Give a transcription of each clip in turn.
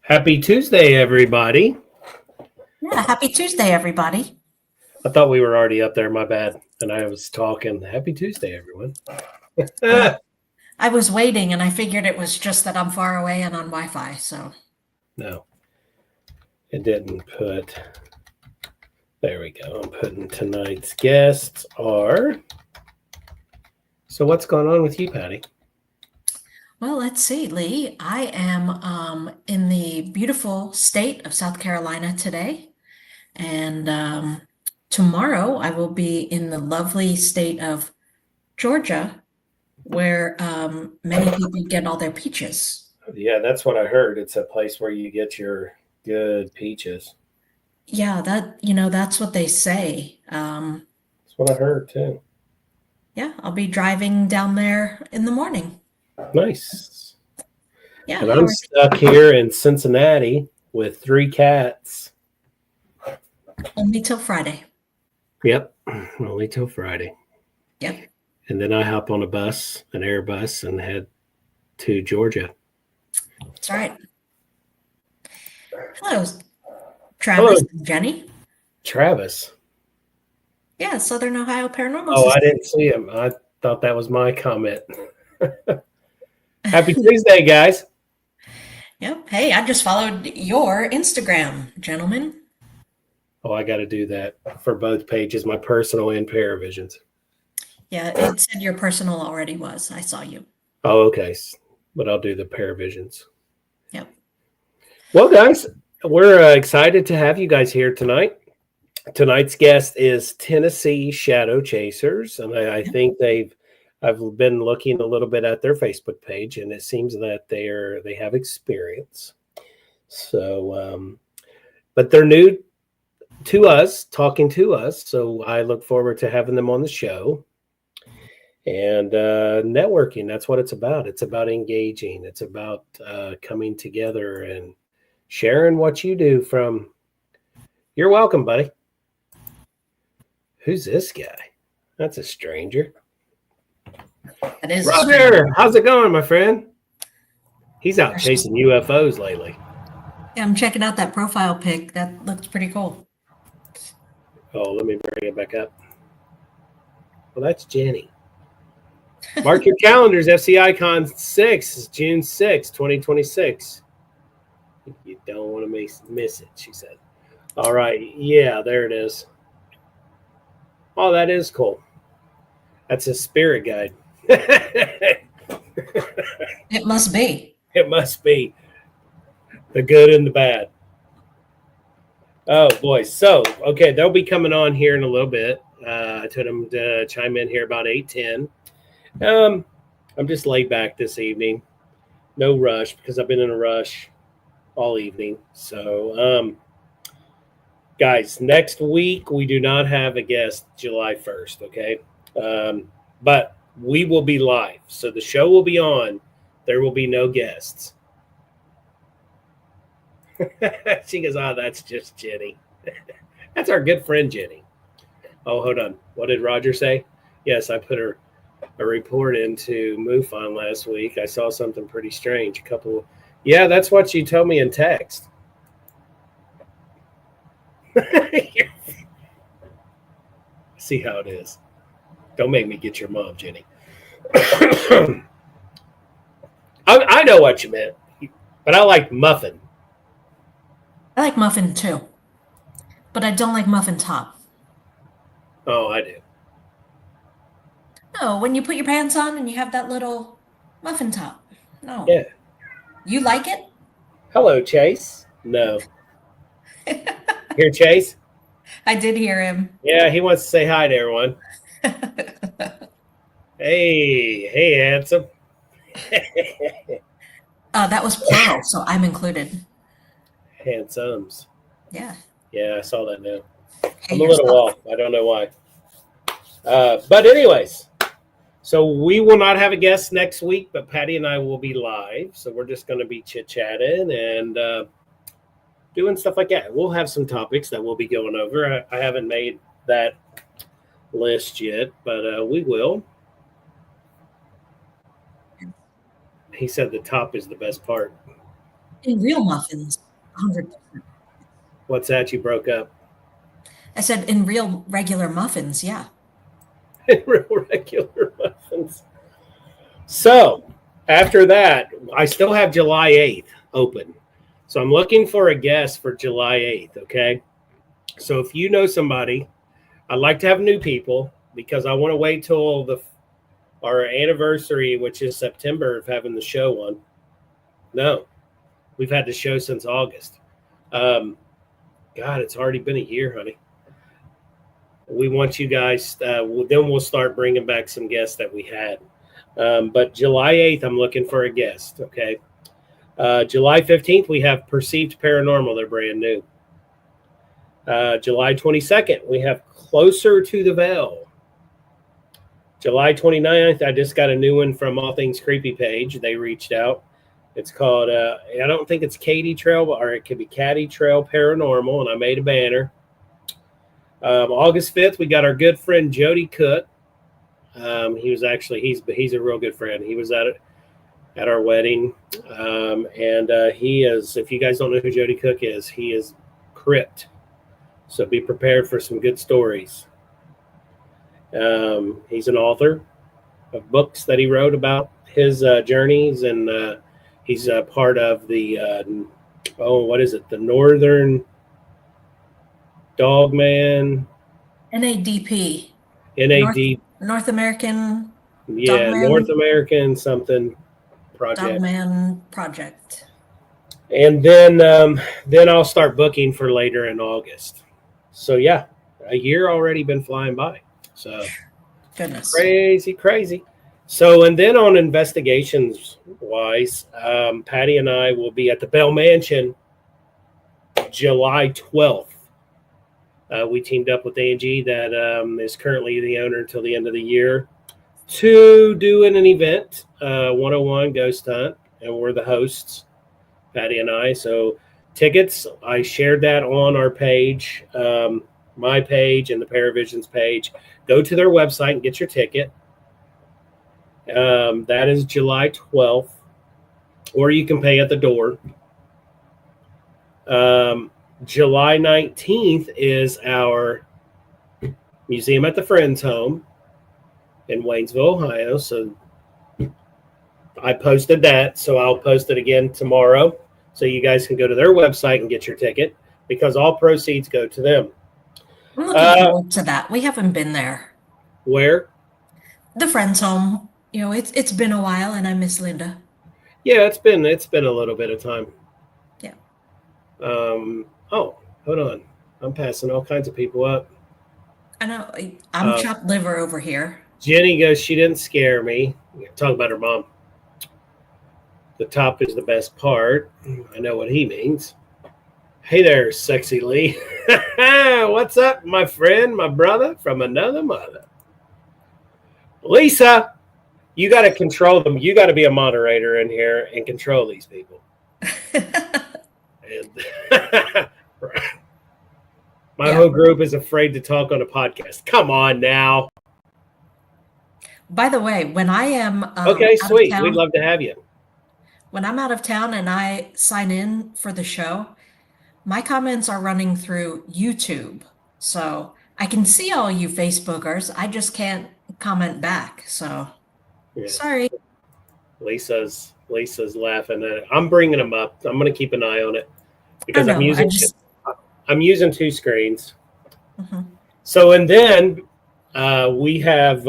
Happy Tuesday, everybody. Yeah, happy Tuesday, everybody. I thought we were already up there. My bad. And I was talking. Happy Tuesday, everyone. I was waiting and I figured it was just that I'm far away and on Wi-Fi, so. No, it didn't put. There we go. I'm putting tonight's guests are. So what's going on with you, Patty? Well, let's see, Lee. I am in the beautiful state of South Carolina today. And tomorrow I will be in the lovely state of Georgia, where many people get all their peaches. Yeah, that's what I heard. It's a place where you get your good peaches. Yeah, that's what they say. That's what I heard too. Yeah, I'll be driving down there in the morning. Nice. Yeah, and I'm stuck here in Cincinnati with 3 cats. Only till Friday. Yep, only till Friday. Yep. And then I hop on a bus, an Airbus, and head to Georgia. That's right. Hello, Travis and Jenny. Travis. Yeah, Southern Ohio Paranormal Oh, Society. I didn't see him. I thought that was my comment. Happy Tuesday, guys. Yep. Hey, I just followed your Instagram, gentlemen. Oh, I got to do that for both pages, my personal and Paravisions. Yeah, it said your personal already was. I saw you. Oh, okay. But I'll do the Paravisions. Yep. Well, guys, we're excited to have you guys here tonight. Tonight's guest is Tennessee Shadow Chasers, and I think I've been looking a little bit at their Facebook page, and it seems that they have experience. So, but they're new to us, talking to us. So I look forward to having them on the show. And networking, that's what it's about. It's about engaging. It's about coming together and sharing what you do from. You're welcome, buddy. Who's this guy? That's a stranger. That is Roger, how's it going, my friend? He's out chasing UFOs lately. Yeah, I'm checking out that profile pic. That looks pretty cool. Oh, let me bring it back up. Well, that's Jenny. Mark your calendars. FCICon 6 is June 6, 2026. You don't want to miss it, she said. All right. Yeah, there it is. Oh, that is cool. That's a spirit guide. It must be. It must be. The good and the bad. Oh, boy. So, okay, they'll be coming on here in a little bit. I told them to chime in here about 8:10. I'm just laid back this evening. No rush because I've been in a rush all evening. So, guys, next week we do not have a guest July 1st, okay? But we will be live. So the show will be on. There will be no guests. She goes, oh, that's just Jenny. That's our good friend, Jenny. Oh, hold on. What did Roger say? Yes, I put a report into MUFON last week. I saw something pretty strange. Yeah, that's what she told me in text. See how it is. Don't make me get your mom, Jenny. I know what you meant, but I like muffin. I like muffin too, but I don't like muffin top. Oh, I do. No, when you put your pants on and you have that little muffin top. No. Yeah. You like it? Hello, Chase. No. Hear Chase? I did hear him. Yeah, he wants to say hi to everyone. Hey, handsome. That was plural, so I'm included. Handsomes. Yeah. Yeah, I saw that now. Hey, I'm a little yourself. off. I don't know why. But anyways, so we will not have a guest next week, but Patty and I will be live. So we're just going to be chit-chatting and doing stuff like that. We'll have some topics that we'll be going over. I haven't made that list yet, but we will. He said the top is the best part. In real muffins, 100%. What's that? You broke up. I said in real regular muffins, yeah. Real regular muffins. So after that, I still have July 8th open. So I'm looking for a guest for July 8th. Okay. So if you know somebody, I'd like to have new people because I want to wait till our anniversary, which is September, of having the show on. No, we've had the show since August. God, it's already been a year, honey. We want you guys, then we'll start bringing back some guests that we had. But July 8th, I'm looking for a guest, okay? July 15th, we have Perceived Paranormal. They're brand new. July 22nd, we have Closer to the Veil. July 29th, I just got a new one from All Things Creepy page. They reached out. It's called, I don't think it's Katy Trail, or it could be Caddy Trail Paranormal, and I made a banner. August 5th, we got our good friend Jody Cook. He was actually, he's a real good friend. He was at our wedding. And he is, if you guys don't know who Jody Cook is, he is crypt. So be prepared for some good stories. He's an author of books that he wrote about his journeys, and he's a part of the, what is it? The Northern Dogman. NADP. NAD. North American. Yeah, Dogman. North American something project. Dogman Project. And then I'll start booking for later in August. So yeah, a year already been flying by. So goodness, crazy. So, and then on investigations wise, Patty and I will be at the Bell Mansion July 12th. We teamed up with Angie, that is currently the owner until the end of the year, to do an event, 101 Ghost Hunt, and we're the hosts, Patty and I. So tickets, I shared that on our page, my page and the Paravisions page. Go to their website and get your ticket. That is July 12th, or you can pay at the door. July 19th is our Museum at the Friends Home in Waynesville, Ohio. So I posted that, so I'll post it again tomorrow, so you guys can go to their website and get your ticket, because all proceeds go to them. I'm looking forward to that. We haven't been there. Where? The Friends Home. You know, it's been a while, and I miss Linda. Yeah, it's been a little bit of time. Yeah. Oh, hold on. I'm passing all kinds of people up. I know. I'm chopped liver over here. Jenny goes, she didn't scare me. Talk about her mom. The top is the best part. I know what he means. Hey there, Sexy Lee. What's up, my friend, my brother from another mother? Lisa, you got to control them. You got to be a moderator in here and control these people. My whole group is afraid to talk on a podcast. Come on now. By the way, when I am okay, sweet. We'd love to have you. When I'm out of town and I sign in for the show, my comments are running through YouTube. So I can see all you Facebookers. I just can't comment back. So sorry. Lisa's laughing at it. I'm bringing them up. I'm going to keep an eye on it, because I'm using two screens. Mm-hmm. So, and then we have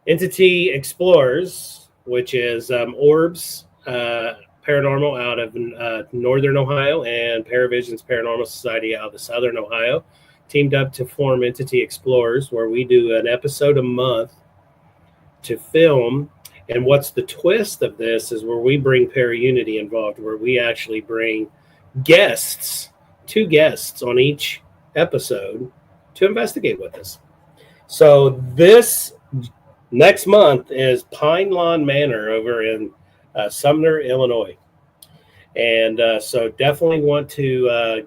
Entity Explorers, which is Orbs Paranormal out of Northern Ohio, and Paravisions Paranormal Society out of Southern Ohio, teamed up to form Entity Explorers, where we do an episode a month to film. And what's the twist of this is where we bring Paraunity involved, where we actually bring guests, 2 guests on each episode to investigate with us. So this next month is Pine Lawn Manor over in Sumner, Illinois. And so definitely want to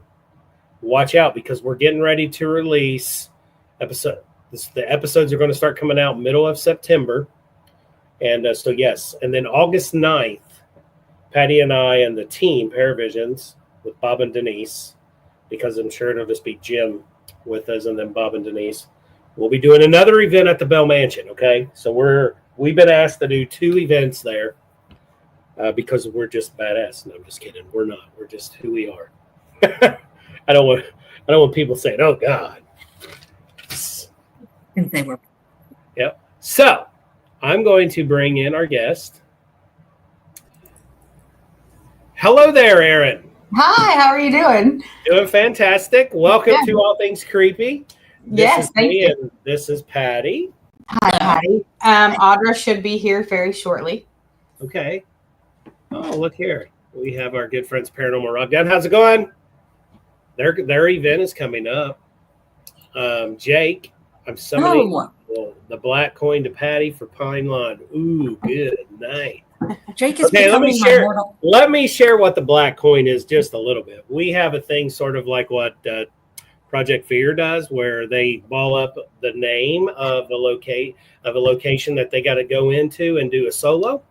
watch out because we're getting ready to release episode. The episodes are going to start coming out middle of September. And so, yes. And then August 9th, Patty and I and the team, Paravisions, with Bob and Denise, because I'm sure it'll just be Jim with us and then Bob and Denise, we'll be doing another event at the Bell Mansion, okay? So we've been asked to do 2 events there because we're just badass. No, I'm just kidding. We're not. We're just who we are. I don't want people saying, "Oh God." If they were. Yep. So I'm going to bring in our guest. Hello there, Erin. Hi, how are you doing? Doing fantastic. Welcome Yeah. to All Things Creepy. Yes, thank you. And this is Patty. Hi, Patty. Audra should be here very shortly. Okay. Oh, look here. We have our good friends Paranormal Rockdown. How's it going? Their event is coming up. Jake, I'm summoning the black coin to Patty for Pine Lawn. Ooh, good night. Jake is Okay, becoming my mortal. Let me share what the black coin is just a little bit. We have a thing sort of like what Project Fear does, where they ball up the name of a location that they got to go into and do a solo.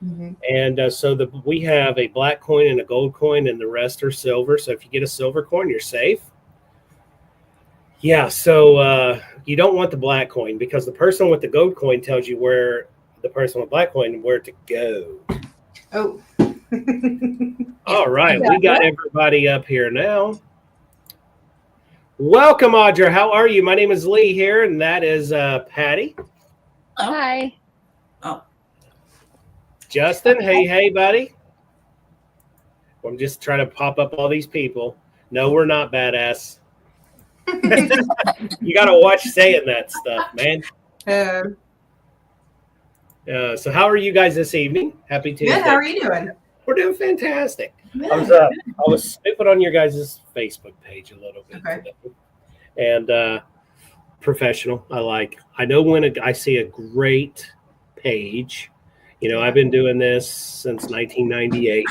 Mm-hmm. And so we have a black coin and a gold coin, and the rest are silver. So if you get a silver coin, you're safe. Yeah, so you don't want the black coin because the person with the gold coin tells you where the person with black coin where to go. Oh. All right, we got everybody up here now. Welcome, Audra. How are you? My name is Lee here, and that is Patty. Hi. Oh, Justin, hey, buddy. I'm just trying to pop up all these people. No, we're not badass. You got to watch saying that stuff, man. So how are you guys this evening? Happy Tuesday. Good. How are you doing? We're doing fantastic. Good. I was snooping on your guys' Facebook page a little bit today. And professional, I know when I see a great page, I've been doing this since 1998.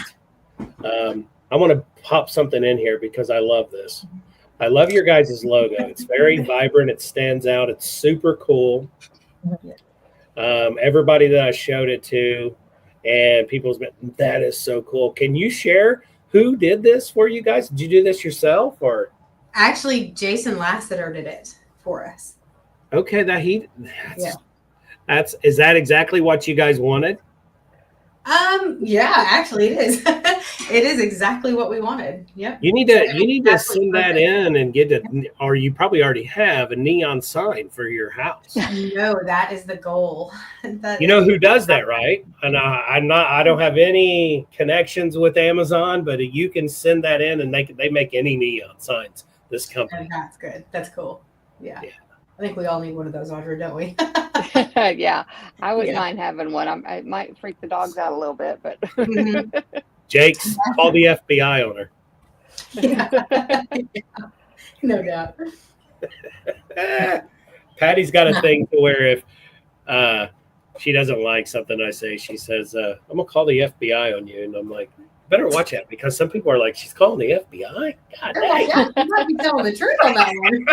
I want to pop something in here because I love this. I love your guys' logo. It's very vibrant. It stands out. It's super cool. Everybody that I showed it to and people's been, that is so cool. Can you share who did this for you guys? Did you do this yourself or? Actually, Jason Lassiter did it for us. Okay, is that exactly what you guys wanted? Yeah, actually it is. It is exactly what we wanted. Yep. You need to send that in and get it, or you probably already have a neon sign for your house. No, that is the goal. You know who does that, right? And I don't have any connections with Amazon, but you can send that in and they make any neon signs. This company. And that's good. That's cool. Yeah. I think we all need one of those, Audra, don't we? Yeah, I wouldn't mind having one. I might freak the dogs out a little bit, but Jake's call the FBI on her. Yeah. No doubt. Patty's got a thing to where if she doesn't like something I say, she says, I'm gonna call the FBI on you, and I'm like, better watch out because some people are like, she's calling the FBI. God dang. Yeah, you might be telling the truth on that one.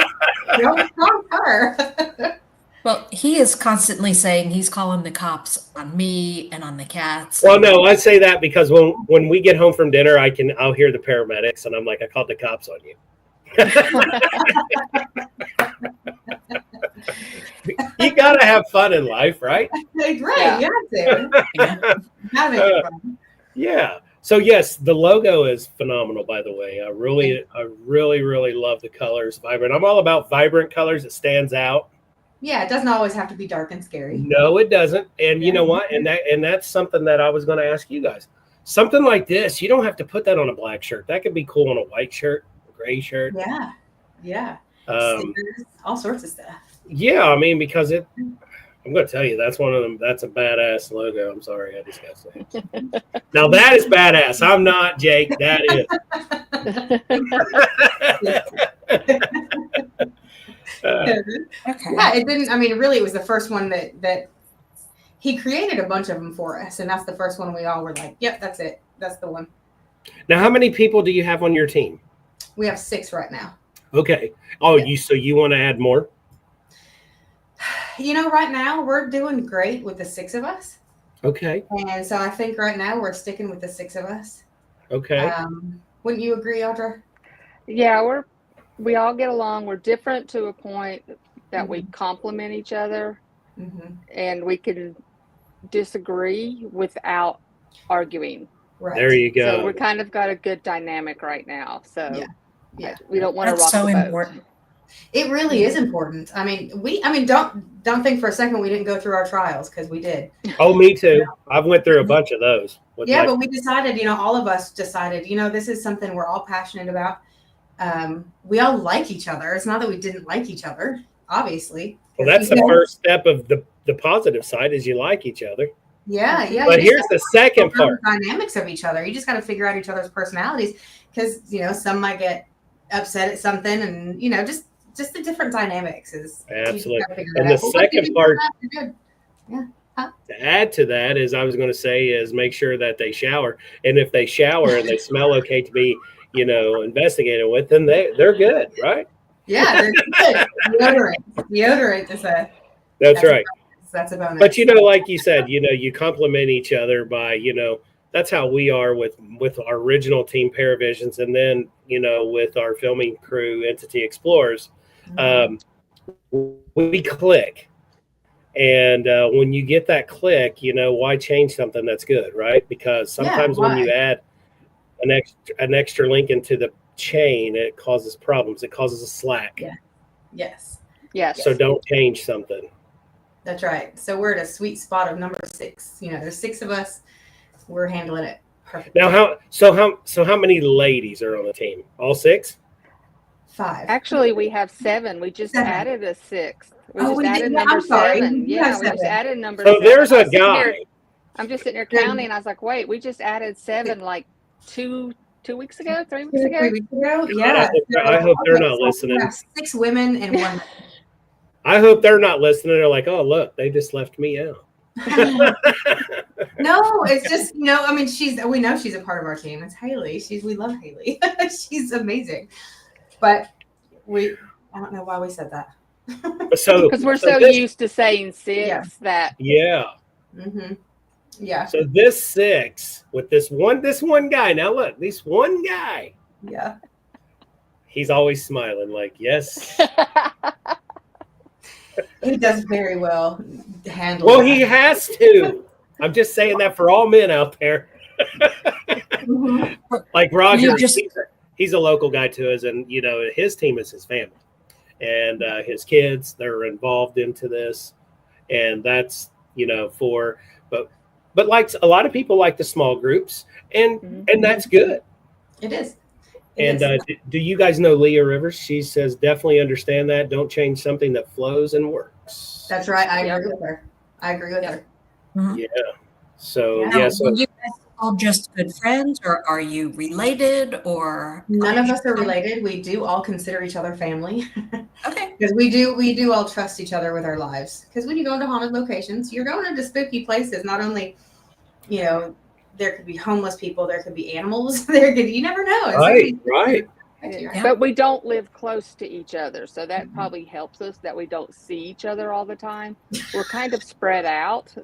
Don't call her. well, he is constantly saying he's calling the cops on me and on the cats. Well, no, I say that because when we get home from dinner, I'll hear the paramedics, and I'm like, I called the cops on you. You gotta have fun in life, right? Right, Yeah. you have to. Having fun. Yeah. So yes, the logo is phenomenal. By the way, I really love the colors. Vibrant. I'm all about vibrant colors. It stands out. Yeah, it doesn't always have to be dark and scary. No, it doesn't. And you know what? And that's something that I was going to ask you guys. Something like this, you don't have to put that on a black shirt. That could be cool on a white shirt, a gray shirt. Yeah. Um, Stickers, all sorts of stuff. Yeah, I mean, because I'm going to tell you, that's one of them. That's a badass logo. I'm sorry, I just got to say it. Now that is badass. I'm not, Jake. That is. Okay. Yeah, it didn't. I mean, really, it was the first one that he created a bunch of them for us, and that's the first one we all were like, "Yep, that's it. That's the one." Now, how many people do you have on your team? We have 6 right now. Okay. Oh, you want to add more? You know, right now we're doing great with the 6 of us, Okay. and so I think right now we're sticking with the 6 of us. Okay. Wouldn't you agree, Audra? Yeah, we all get along. We're different to a point that we complement each other, and we can disagree without arguing. Right. There you go. So we kind of got a good dynamic right now. So Yeah. we don't want to That's rock so the boat. important. It really is important. I mean, don't think for a second we didn't go through our trials, because we did. Oh, me too. I've went through a bunch of those. Yeah, but we decided, all of us decided, this is something we're all passionate about. We all like each other. It's not that we didn't like each other, obviously. Well, that's the first step of the positive side, is you like each other. Yeah. But here's the second part. Dynamics of each other. You just got to figure out each other's personalities, because some might get upset at something, and just the different dynamics is absolutely. And the second part, to add to that, is I was going to say, is make sure that they shower, and if they shower and they smell okay to be investigated with, then they're good, right? Yeah, they're good. Deodorant is that's right. That's a bonus. But like you said, you complement each other by that's how we are with our original team, Paravisions, and then with our filming crew, Entity Explorers. We click, and when you get that click, why change something that's good, right? Because sometimes when you add an extra link into the chain, it causes problems. It causes a slack. Yes. So don't change something. That's right. So we're at a sweet spot of number 6. There's 6 of us. We're handling it perfectly. Now, how many ladies are on the team? All 6? 5. Actually, we have 7. We just 7. added a 6th. We Oh, just we did? added Yeah, number I'm sorry. 7. We Yeah, have we just 7. added number So 7. there's a guy. I'm just sitting here counting, and I was like, wait, we just added 7 like 2 weeks ago, 3 weeks ago. 3 weeks ago? Yeah. I hope they're not listening. We have 6 women and 1. I hope they're not listening. They're like, oh, look, they just left me out. No, it's just, I mean, we know she's a part of our team. It's Haley. We love Haley. She's amazing. But I don't know why we said that. So because we're so used to saying 6 that. Yeah. Yeah. So this 6 with this one guy. Now look, this one guy. Yeah. He's always smiling, like, yes. He does very well to handle. Well, he has to. I'm just saying that for all men out there. Like Roger, he's a local guy to us, and his team is his family, and his kids. They're involved into this, and that's but like a lot of people like the small groups, and that's good. It is. And do you guys know Leah Rivers? She says, definitely understand that. Don't change something that flows and works. That's right. I agree with her. Yeah. So, Are you guys all just good friends, or are you related, or? None of us are related. We do all consider each other family. Okay. Because we do all trust each other with our lives. Because when you go into haunted locations, you're going into spooky places. Not only, there could be homeless people, there could be animals, you never know. Right. Yeah. But we don't live close to each other, so that probably helps us that we don't see each other all the time. We're kind of spread out.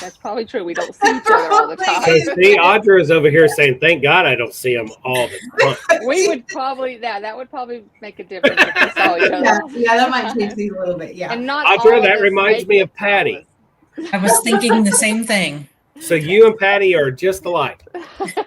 That's probably true. We don't see each other all the time. So see, Audra is over here saying, thank God I don't see them all the time. We would probably, that would probably make a difference if we saw each other. Yeah, that might change things a little bit, yeah. And not Audra, that reminds me of Patty. I was thinking the same thing. So you and Patty are just alike.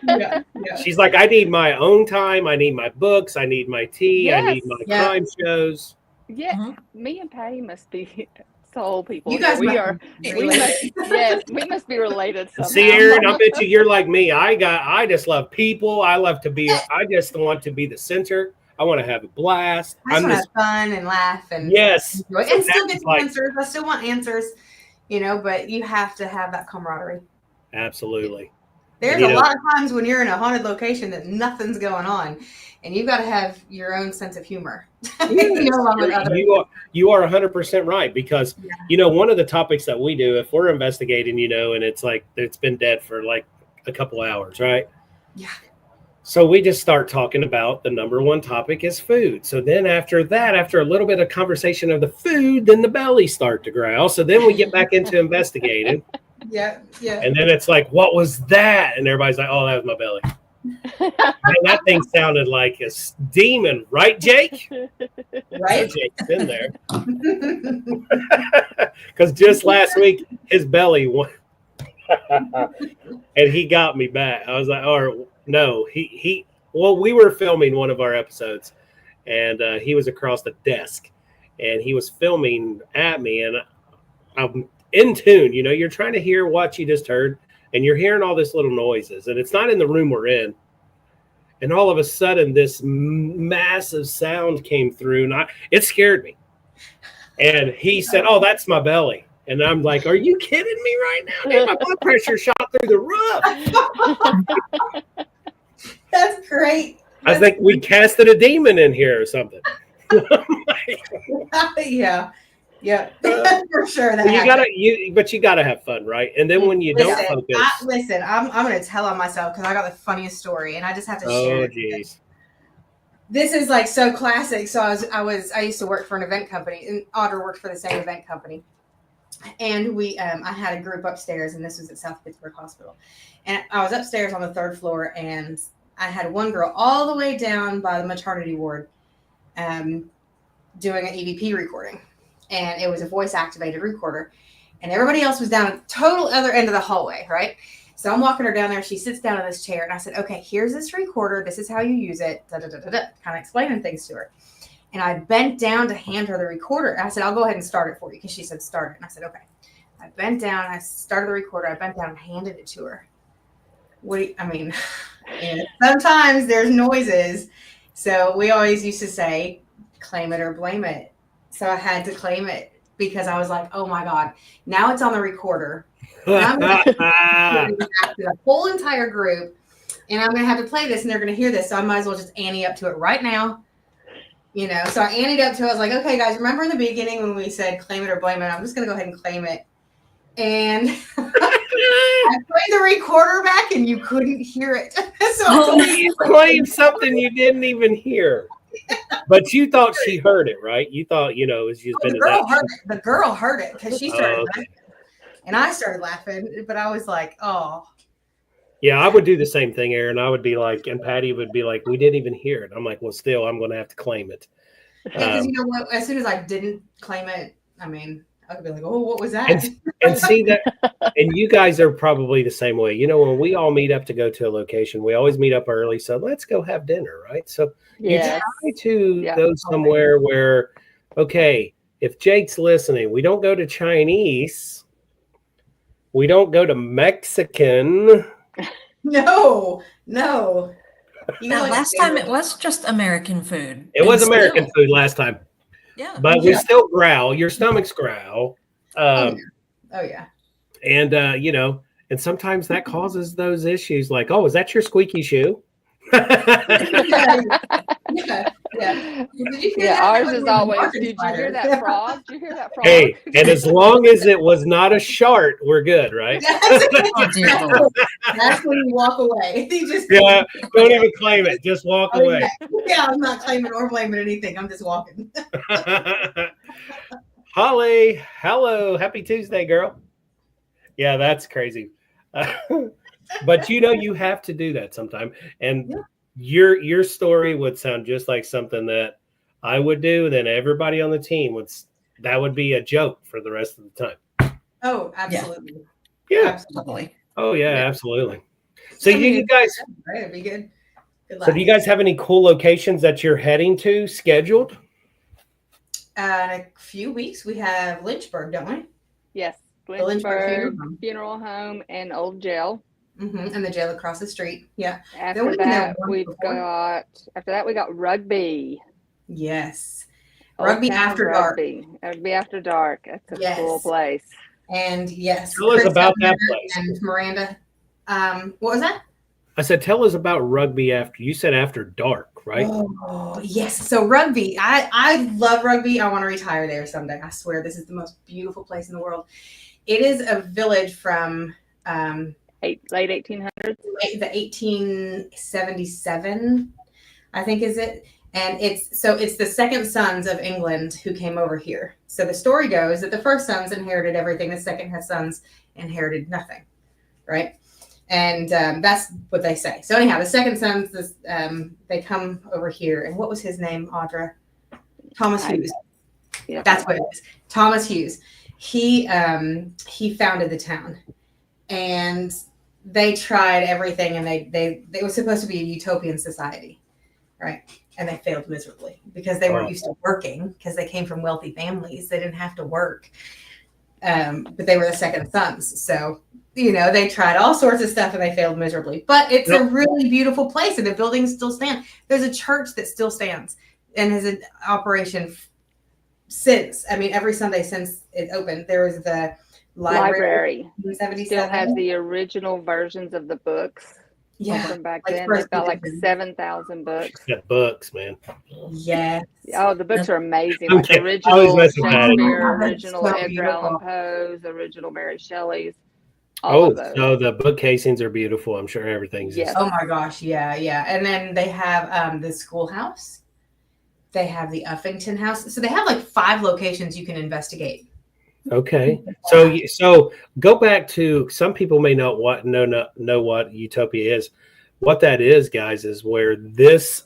Yeah. She's like, I need my own time. I need my books. I need my tea. I need my crime shows. Yeah, me and Patty must be soul people. You guys we must we must be related somehow. See, Aaron, I bet you're like me. I just love people. I just want to be the center. I want to have a blast. I just want to have fun and laugh and yes, enjoy. And still get answers. I still want answers. but you have to have that camaraderie. Absolutely. There's a lot of times when you're in a haunted location that nothing's going on, and you've got to have your own sense of humor. You are 100% right, because one of the topics that we do, if we're investigating, and it's like it's been dead for like a couple hours, right? Yeah. So we just start talking about the number one topic is food. So then after that, after a little bit of conversation of the food, then the belly start to growl. So then we get back into investigating. Yeah. And then it's like, what was that? And everybody's like, oh, that was my belly. And that thing sounded like a demon, right, Jake? Right. Jake's been there. Because just last week, his belly went. And he got me back. I was like, oh, no. We were filming one of our episodes, and he was across the desk, and he was filming at me, and I'm in tune. You're trying to hear what you just heard, and you're hearing all this little noises, and it's not in the room we're in. And all of a sudden, this massive sound came through, and it scared me. And he said, oh, that's my belly. And I'm like, are you kidding me right now? Dude, my blood pressure shot through the roof. That's great. I think we casted a demon in here or something. Yeah, for sure. But you gotta have fun, right? And then when you don't focus, I'm gonna tell on myself because I got the funniest story, and I just have to share. Oh, geez. This is like so classic. So I used to work for an event company, and Audra worked for the same event company. And I had a group upstairs, and this was at South Pittsburgh Hospital. And I was upstairs on the 3rd floor, and I had one girl all the way down by the maternity ward doing an EVP recording. And it was a voice-activated recorder. And everybody else was down at the total other end of the hallway, right? So I'm walking her down there. She sits down in this chair, and I said, okay, here's this recorder. This is how you use it, kind of explaining things to her. And I bent down to hand her the recorder. And I said, I'll go ahead and start it for you, because she said start it. And I said, okay. I bent down. I started the recorder. I bent down and handed it to her. Sometimes there's noises. So we always used to say, claim it or blame it. So I had to claim it because I was like, oh, my God. Now it's on the recorder. I'm going to the whole entire group. And I'm going to have to play this, and they're going to hear this. So I might as well just ante up to it right now. So I anteed up to it. I was like, okay, guys, remember in the beginning when we said claim it or blame it? I'm just going to go ahead and claim it. And I played the recorder back, and you couldn't hear it. So you claimed something you didn't even hear. But you thought she heard it, right? You thought, it was just been the girl heard it because she started laughing. And I started laughing, but I was like, oh. Yeah, I would do the same thing, Aaron. I would be like, and Patty would be like, we didn't even hear it. I'm like, well, still, I'm going to have to claim it. Because you know what? As soon as I didn't claim it, I could be like, oh, what was that? And see that, and you guys are probably the same way. When we all meet up to go to a location, we always meet up early. So let's go have dinner, right? So you try to go somewhere where, okay, if Jake's listening, we don't go to Chinese. We don't go to Mexican. No. Last time it was just American food. It was American food last time. Yeah. But we still growl. Your stomachs growl. Oh, yeah. And, and sometimes that causes those issues like, oh, is that your squeaky shoe? Yeah. Ours is always, did you hear that frog? Did you hear that frog? Hey, and as long as it was not a shart, we're good, right? That's when you walk away. Don't even claim it. Just walk away. Yeah, I'm not claiming or blaming anything. I'm just walking. Holly, hello. Happy Tuesday, girl. Yeah, that's crazy. But you have to do that sometime. And your story would sound just like something that I would do. And then everybody on the team that would be a joke for the rest of the time. Oh, absolutely. Yeah. Absolutely. Oh, yeah, absolutely. So you guys, right, it'd be good. So do you guys have any cool locations that you're heading to scheduled? In a few weeks, we have Lynchburg, don't we? Yes. The Lynchburg Funeral Home and Old Jail. Mm-hmm. And the jail across the street. Yeah. After that, we got Rugby. Yes. Rugby After Dark. Rugby After Dark. That's a cool place. And yes, Tell us Chris about that Gardner place. and Miranda. What was that? I said, tell us about rugby after you said after dark, right? Oh, yes. So rugby. I love rugby. I want to retire there someday. I swear this is the most beautiful place in the world. It is a village from Late 1800s. the 1877, I think is it. And it's the second sons of England who came over here. So the story goes that the first sons inherited everything. The second sons inherited nothing, right? And that's what they say. So anyhow, the second sons, they come over here. And what was his name, Audra? Thomas Hughes. Yeah. That's what it is. Thomas Hughes. He founded the town, and they tried everything, and they were supposed to be a utopian society, right? And they failed miserably because they weren't used to working, because they came from wealthy families. They didn't have to work, but they were the second sons. So, they tried all sorts of stuff and they failed miserably. But it's a really beautiful place, and the buildings still stand. There's a church that still stands and has an operation since. I mean, every Sunday since it opened. There was the library. Still has the original versions of the books. Yeah, from back then. They've got like 7,000 books. Yeah, books, man. Yeah. Oh, the books are amazing. Okay. Like original Shakespeare, That's original so Edgar beautiful. Allan Poe's, original Mary Shelley's. All Oh, of those. so the book casings are beautiful. I'm sure everything's Yes. Oh my gosh, yeah. And then they have the schoolhouse. They have the Uffington House. So they have like 5 locations you can investigate. okay. So go back to, some people may not know what Utopia is. What that is, guys, is where this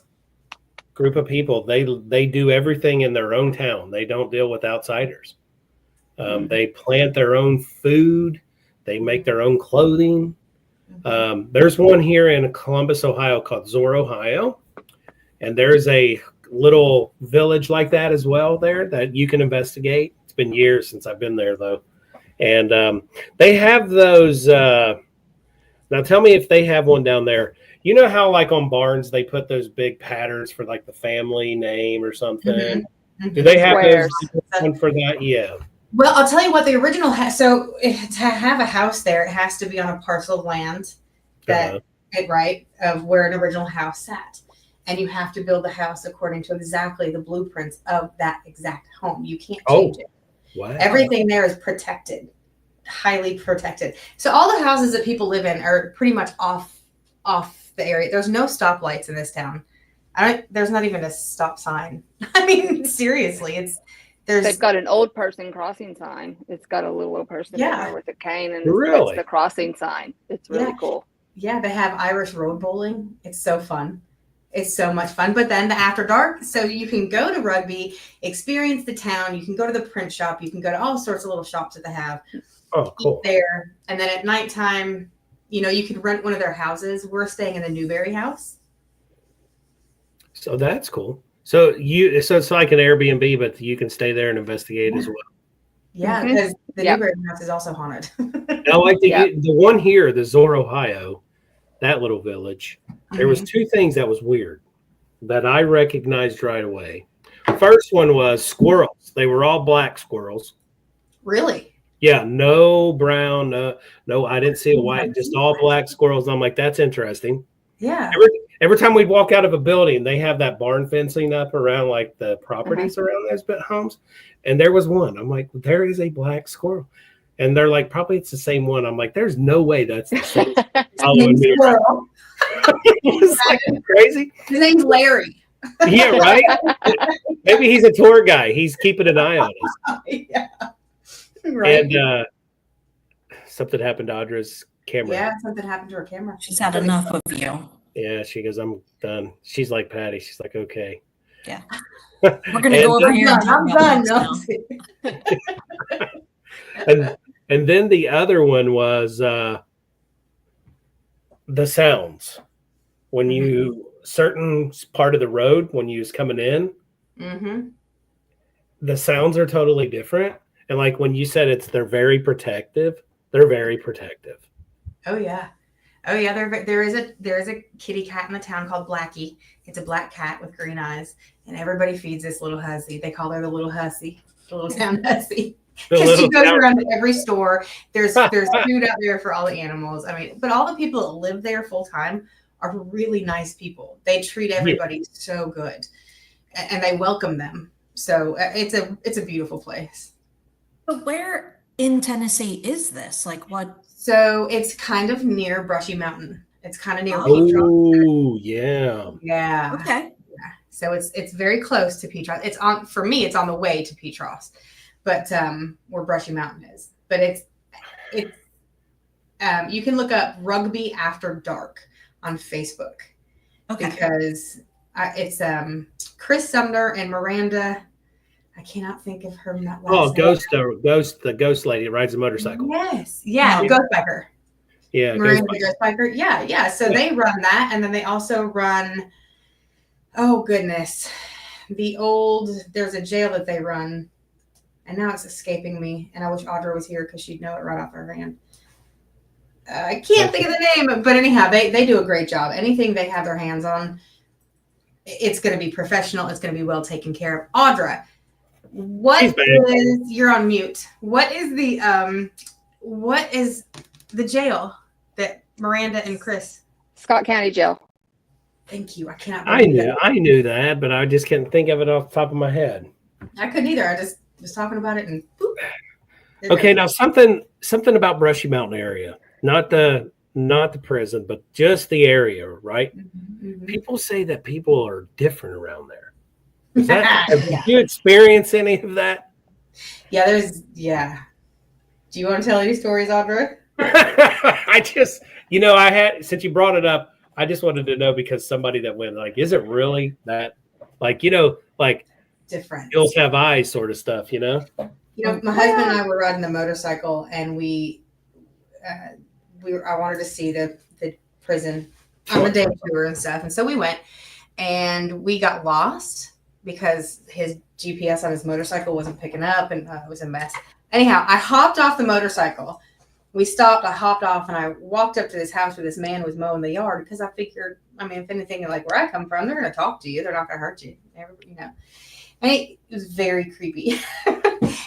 group of people, they do everything in their own town. They don't deal with outsiders. They plant their own food. They make their own clothing. There's one here in Columbus, Ohio called Zor, Ohio. And there's a little village like that as well there that you can investigate. It's been years since I've been there, though. And they have those. Now tell me if they have one down there. You know how like on barns they put those big patterns for like the family name or something? Do they have one for that? Yeah. Well, I'll tell you what the original has. So to have a house there, it has to be on a parcel of land that of where an original house sat. And you have to build the house according to exactly the blueprints of that exact home. You can't change it. Wow. Everything there is protected, highly protected. So all the houses that people live in are pretty much off the area. There's no stoplights in this town. There's not even a stop sign. I mean, seriously, they've got an old person crossing sign. It's got a little old person in there with a cane, and it's the crossing sign. It's really cool. Yeah, they have Irish road bowling. It's so fun. It's so much fun. But then the after dark, so you can go to rugby, experience the town. You can go to the print shop. You can go to all sorts of little shops that they have. Oh, cool. Eat there. And then at nighttime, you could rent one of their houses. We're staying in the Newberry house. So that's cool. So it's like an Airbnb, but you can stay there and investigate as well. Yeah, because the Newberry house is also haunted. I like the one here, the Zor, Ohio, that little village. There was 2 things that was weird that I recognized right away. First one was squirrels. They were all black squirrels. Really? Yeah, no brown, no. I didn't see a white, just all black squirrels. I'm like, that's interesting. Yeah. Every time we'd walk out of a building, they have that barn fencing up around like the properties around those homes. And there was one. I'm like, there is a black squirrel. And they're like, probably it's the same one. I'm like, there's no way that's the same. Following me around. It's like crazy. His name's Larry. Yeah, right? Maybe he's a tour guy. He's keeping an eye on us. Yeah. Right. And something happened to Audra's camera. Yeah, something happened to her camera. She's had enough of you. Yeah, she goes, I'm done. She's like Patty. She's like, okay. Yeah. We're going to go over here. I'm done. And then the other one was the sounds. When you, certain part of the road, when you was coming in, the sounds are totally different. And like when you said they're very protective. They're very protective. Oh yeah. There is a kitty cat in the town called Blackie. It's a black cat with green eyes, and everybody feeds this little hussy. They call her the little hussy, the little town hussy. The Because she little goes town. around to every store. There's food out there for all the animals. I mean, but all the people that live there full time are really nice people. They treat everybody so good, and they welcome them. So it's a beautiful place. But where in Tennessee is this? Like what? So it's kind of near Brushy Mountain. It's kind of near Oh. Peach Rock. Oh, yeah. Yeah. Okay. So it's very close to Peach Ross. It's on for me. It's on the way to Peach Ross, but where Brushy Mountain is. But it's you can look up Rugby After Dark on Facebook Okay. because it's Chris Sumner and Miranda. I cannot think of her last Oh, name. the ghost lady that rides a motorcycle. Yes, yeah, Oh. Ghost Biker. Yeah, Miranda ghost the Ghost Biker. Yeah. So they run that, and then they also run. Oh goodness, there's a jail that they run, and now it's escaping me. And I wish Audra was here because she'd know it right off her hand. I can't think of the name, but anyhow, they do a great job. Anything they have their hands on, it's going to be professional. It's going to be well taken care of. Audra, you're on mute. What is the jail that Miranda and Chris? Scott County Jail. Thank you. I cannot. I knew that, but I just can't think of it off the top of my head. I couldn't either. I just was talking about it and boop. Okay, now something about Brushy Mountain area, not the prison, but just the area, right? Mm-hmm. People say that people are different around there. Is that have Yeah. you experienced any of that? Yeah, Do you want to tell any stories, Audra? I just, I had, since you brought it up, I just wanted to know because somebody that went like, is it really that, like Different. hills have eyes sort of stuff, My husband and I were riding the motorcycle, and I wanted to see the prison on the day tour and stuff, and so we went, and we got lost because his GPS on his motorcycle wasn't picking up, and it was a mess. Anyhow, I hopped off the motorcycle. We stopped. I hopped off, and I walked up to this house where this man was mowing the yard because I figured, if anything, like where I come from, they're going to talk to you. They're not going to hurt you. Everybody, And it was very creepy.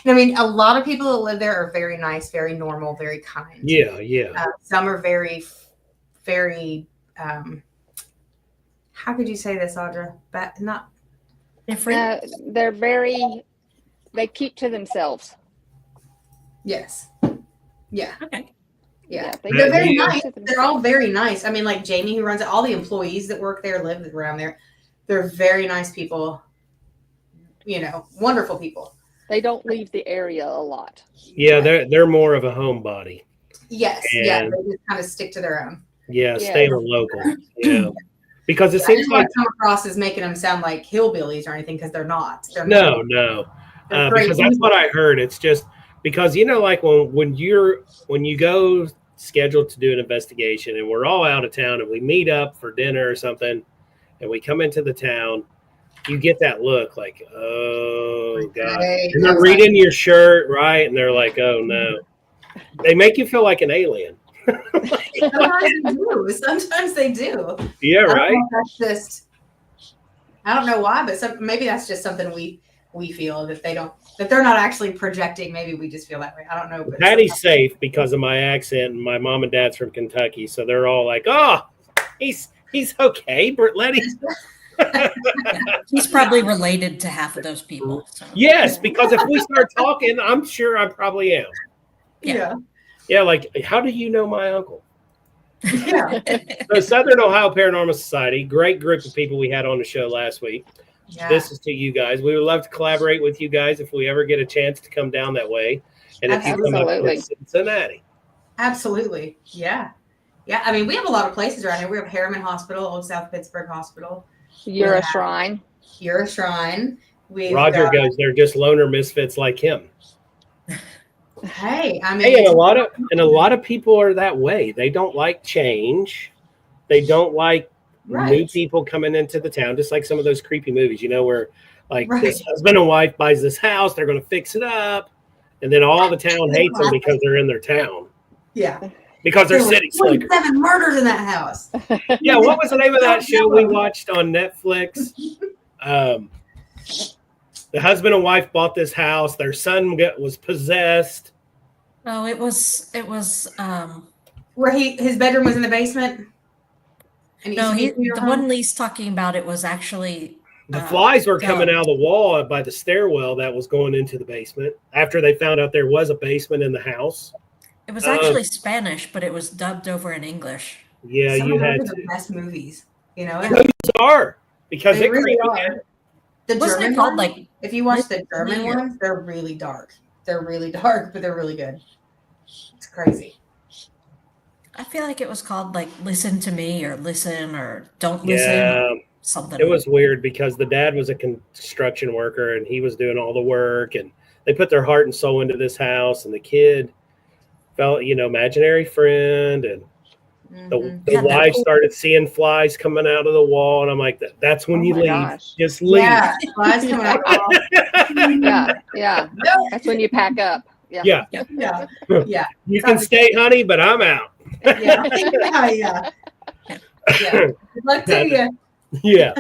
A lot of people that live there are very nice, very normal, very kind. Yeah. Some are very, very. How could you say this, Audra? But not Different. They keep to themselves. Yes. Yeah. Okay. Yeah. They They're very keep nice. to They're all themselves. very nice. Like Jamie, who runs it, all the employees that work there live around there. They're very nice people. Wonderful people. They don't leave the area a lot. Yeah, they're more of a homebody. Yes. And- They just kind of stick to their own. Yeah, Yeah. stay local. Yeah. Because it I seems didn't want like to come across as making them sound like hillbillies or anything because they're not. They're no. They're great Because that's people. what I heard. It's just because like when you go scheduled to do an investigation and we're all out of town and we meet up for dinner or something and we come into the town, you get that look like, oh God. Hey, And they're reading your shirt, right? And they're like, oh no. They make you feel like an alien. Sometimes they do. Yeah, I don't right. know if that's just. I don't know why, but maybe that's just something we feel that they're not actually projecting. Maybe we just feel that way. I don't know. But Patty's safe because of my accent, and my mom and dad's from Kentucky, so they're all like, "Oh, he's okay, Britt Letty." He's probably related to half of those people. So. Yes, because if we start talking, I'm sure I probably am. Yeah. Yeah, like how do you know my uncle? Yeah. So Southern Ohio Paranormal Society, great group of people we had on the show last week. Yeah. This is to you guys. We would love to collaborate with you guys if we ever get a chance to come down that way, and if you come up Absolutely. to Cincinnati. Absolutely. Yeah. Yeah. We have a lot of places around here. We have Harriman Hospital, Old South Pittsburgh Hospital. You're Yeah. a shrine. Here a Shrine. Roger goes, they're just loner misfits like him. Hey, Hey, and a lot of people are that way. They don't like change. They don't like new right. people coming into the town, just like some of those creepy movies, where like Right. this husband and wife buys this house, they're going to fix it up, and then all the town hates them because they're in their town Yeah. because they're There were city slickers. 27 murders in that house. Yeah, what was the name of that show we watched on Netflix? the husband and wife bought this house. Their son was possessed. Oh, it was Where his bedroom was in the basement. And no, used to be the one Lee's talking about, it was actually The flies were coming dubbed. out of the wall by the stairwell that was going into the basement after they found out there was a basement in the house. It was actually Spanish, but it was dubbed over in English. Yeah, Some you of those had are to. the best movies. You know, Yeah. Those are because they it really creeped me are. out. The Wasn't German it called ones, like if you watch the Listen to German Me or- ones, they're really dark. They're really dark, but they're really good. It's crazy. I feel like it was called like Listen to Me or Listen or Don't Listen Yeah, or something. it was weird because the dad was a construction worker and he was doing all the work, and they put their heart and soul into this house, and the kid felt, imaginary friend, and Mhm. the Yeah, that wife whole- started seeing flies coming out of the wall, and I'm like, that's when Oh you my leave. gosh. Just leave. Yeah, flies coming out. Yeah. No. That's when you pack up. Yeah. Yeah, Yeah, yeah, you can stay, honey, but I'm out. yeah, yeah. Good luck to you. Yeah.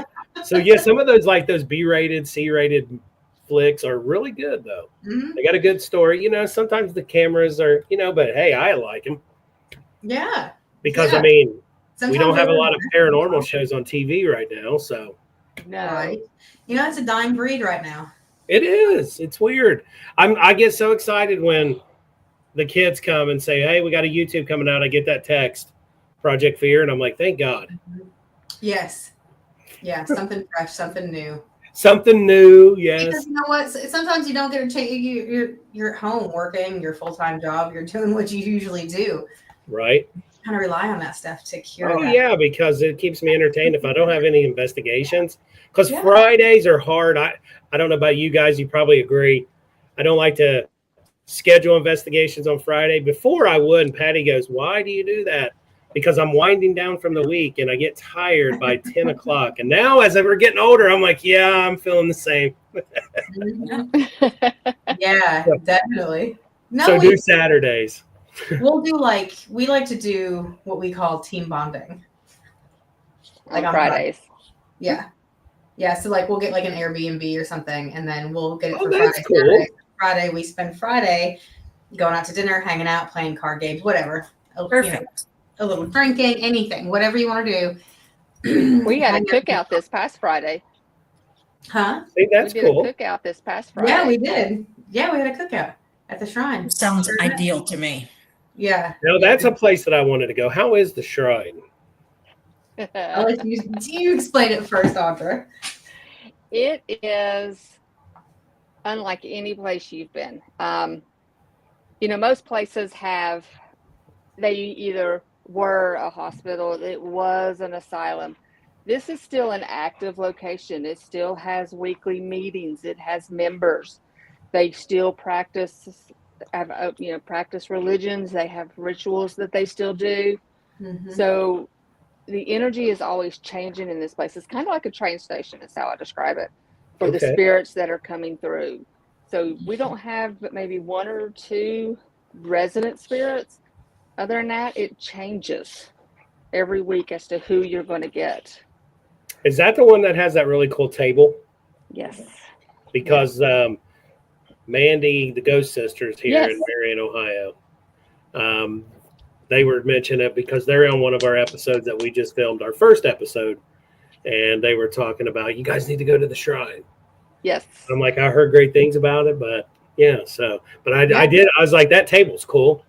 So yeah, some of those B-rated, C-rated flicks are really good though. Mhm. They got a good story. Sometimes the cameras are, but hey, I like them Yeah. because Yeah. we Sometimes don't have a they're- lot of paranormal shows on TV right now, so No. Right. It's a dying breed right now. it is. It's weird. I get so excited when the kids come and say, "Hey, we got a YouTube coming out." I get that text, Project Fear, and I'm like, "Thank God, Yes. Yeah, something fresh, something new. something new." Yes, Because you know what? Sometimes you don't get a chance. You're at home working your full-time job. You're doing what you usually do. right. Kind of rely on that stuff to cure Oh that. yeah, because it keeps me entertained if I don't have any investigations. Because Yeah. Fridays are hard. I don't know about you guys. You probably agree. I don't like to schedule investigations on Friday. Before I would, and Patty goes, "Why do you do that?" Because I'm winding down from the week and I get tired by 10 o'clock. And now as we're getting older, I'm like, yeah, I'm feeling the same. Mhm. Yeah, definitely. No, So do Saturdays. we'll do we like to do what we call team bonding. On on Fridays. Yeah. Yeah. So we'll get an Airbnb or something, and then we'll get it Oh, for that's Friday. cool. Saturday. Friday, we spend Friday going out to dinner, hanging out, playing card games, whatever. Perfect. A little drinking, anything, whatever you want to do. We had a Hang out. cookout this past Friday. Huh? See, that's we did cool. a cookout this past Friday. Yeah, we did. Yeah, we had a cookout at the shrine. Sounds ideal to me. Yeah. Now that's a place that I wanted to go. How is the shrine? I'll let you explain it first, Audra. It is unlike any place you've been. Most places they either were a hospital, it was an asylum. This is still an active location. It still has weekly meetings. It has members. They still practice religions. They have rituals that they still do. Mhm. So the energy is always changing in this place. It's kind of like a train station, is how I describe it, for the Okay. spirits that are coming through. So we don't have but maybe one or two resident spirits. Other than that, it changes every week as to who you're going to get. Is that the one that has that really cool table? Yes. Because Mandy, the Ghost Sisters here Yes. in Marion, Ohio, they were mentioning it because they're on one of our episodes that we just filmed, our first episode, and they were talking about, you guys need to go to the shrine. Yes. I'm like, I heard great things about it, but yeah, so, but I Yeah. I was like, that table's cool.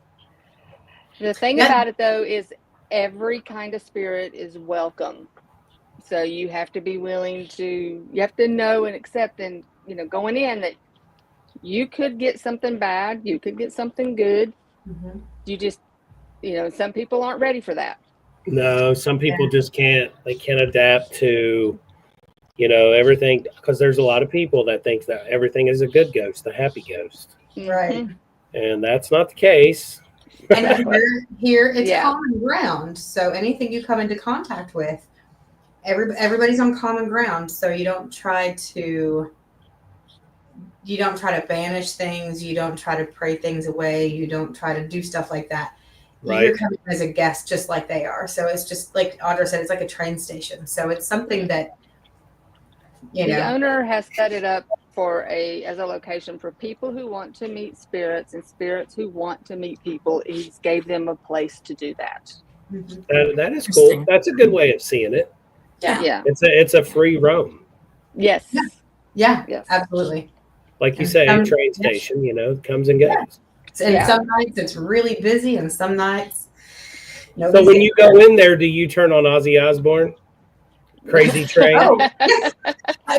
The thing Yeah. about it, though, is every kind of spirit is welcome. So you have to be willing to, you have to know and accept, and, going in that you could get something bad, you could get something good. Mhm. You just, some people aren't ready for that. No, some people just can't, they can't adapt to, everything, because there's a lot of people that think that everything is a good ghost, a happy ghost. Right. Mhm. And that's not the case. And here it's Yeah. common ground. So anything you come into contact with, everybody's on common ground. So you don't try to banish things. You don't try to pray things away. You don't try to do stuff like that. Right. You're coming as a guest just like they are. So it's just like Audra said, it's like a train station. So it's something that, The owner has set it up as a location for people who want to meet spirits and spirits who want to meet people. He gave them a place to do that. That is cool. That's a good way of seeing it. Yeah. It's a free roam. Yes. Yeah, Yes. absolutely. Like you say, a train station, comes and goes. And some nights it's really busy, and some nights. So when you go in there, do you turn on Ozzy Osbourne? Crazy Train.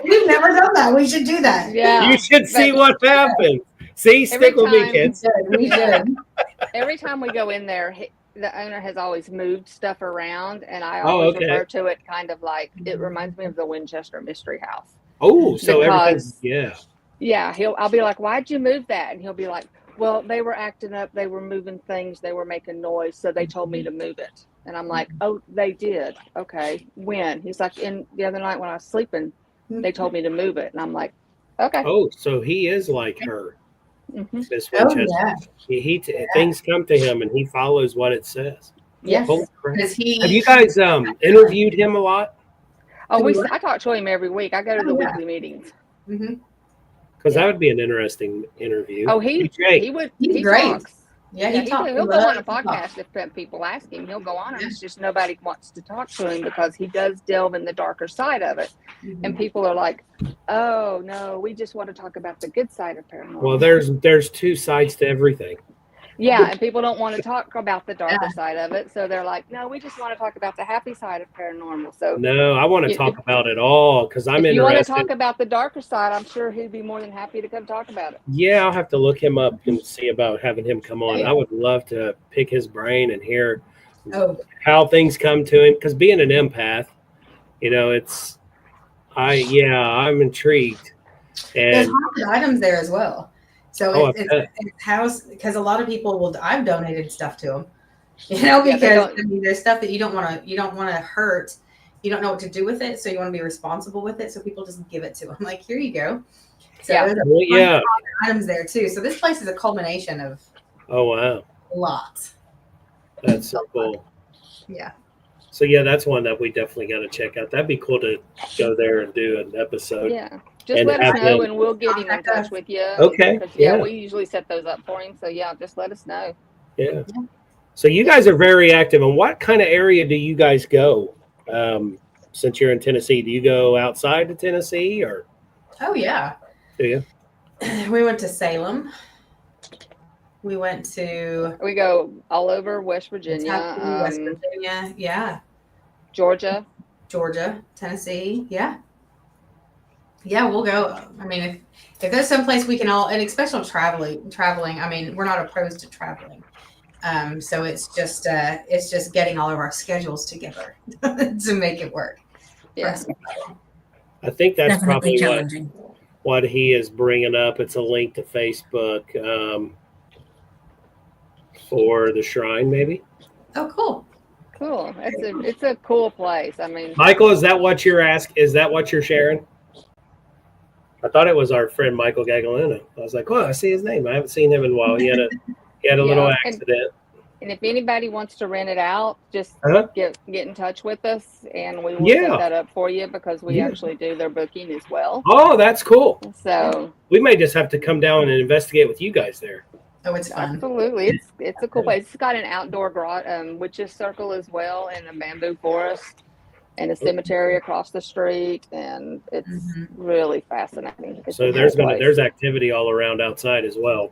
We've never done that. We should do that. Yeah. You should see what happens. See, stick with me, kids. We should. Every time we go in there, the owner has always moved stuff around, and I always refer to it kind of like it reminds me of the Winchester Mystery House. Oh, so everything's Yeah, I'll be like, "Why'd you move that?" And he'll be like, "Well, they were acting up, they were moving things, they were making noise, so they told me to move it." And I'm like, "Oh, they did? Okay. When?" He's like, "In the other night when I was sleeping, they told me to move it." And I'm like, "Okay." Oh, so he is like her. Miss Oh, Winchester. He things come to him and he follows what it says. Yes. Holy crap. Have you guys interviewed him a lot? Oh, I talk to him every week. I go to the weekly meetings. Because that would be an interesting interview. Oh, he great. talks. Yeah, he'll go on a podcast if people ask him. He'll go on it. It's just nobody wants to talk to him because he does delve in the darker side of it. And people are like, "Oh no, we just want to talk about the good side of paranormal." Well, there's two sides to everything. Yeah, and people don't want to talk about the darker side of it, so they're like, "No, we just want to talk about the happy side of paranormal." So no, I want to talk about it all because I'm interested. If you want to talk about the darker side, I'm sure he'd be more than happy to come talk about it. Yeah, I'll have to look him up and see about having him come on. I would love to pick his brain and hear how things come to him. Because being an empath, I'm intrigued. And there's haunted items there as well. So it's house because a lot of people I've donated stuff to them, because there's stuff that you don't want to hurt. You don't know what to do with it, so you want to be responsible with it. So people just give it to them. Like, here you go. So there's items there too. So this place is a culmination of. Oh wow. Lots. That's so cool. Yeah. So that's one that we definitely got to check out. That'd be cool to go there and do an episode. Yeah. Just let us know and we'll get him in touch with you. Okay. We usually set those up for him. So just let us know. Yeah. So you guys are very active. And what kind of area do you guys go? Since you're in Tennessee, do you go outside of Tennessee or? Oh yeah. Do you? We went to Salem. We go all over West Virginia. West Virginia. Yeah. Georgia, Tennessee. Yeah. Yeah, we'll go. I mean, if there's someplace we can all, and especially traveling. I mean, we're not opposed to traveling. So it's just getting all of our schedules together to make it work. Yeah. I think that's Definitely probably challenging. what he is bringing up. It's a link to Facebook for the shrine, maybe. Oh, cool. Cool. It's a cool place. I mean, Michael, is that what you're asking? Is that what you're sharing? I thought it was our friend Michael Gagliano. I was like, "Oh, I see his name. I haven't seen him in a while." He had a little accident. And if anybody wants to rent it out, just get in touch with us, and we will set that up for you because we actually do their booking as well. Oh, that's cool. So we may just have to come down and investigate with you guys there. Oh, it's fun. Absolutely, it's a cool place. It's got an outdoor witch's circle as well, and a bamboo forest, and a cemetery across the street, and it's really fascinating. So there's activity all around outside as well.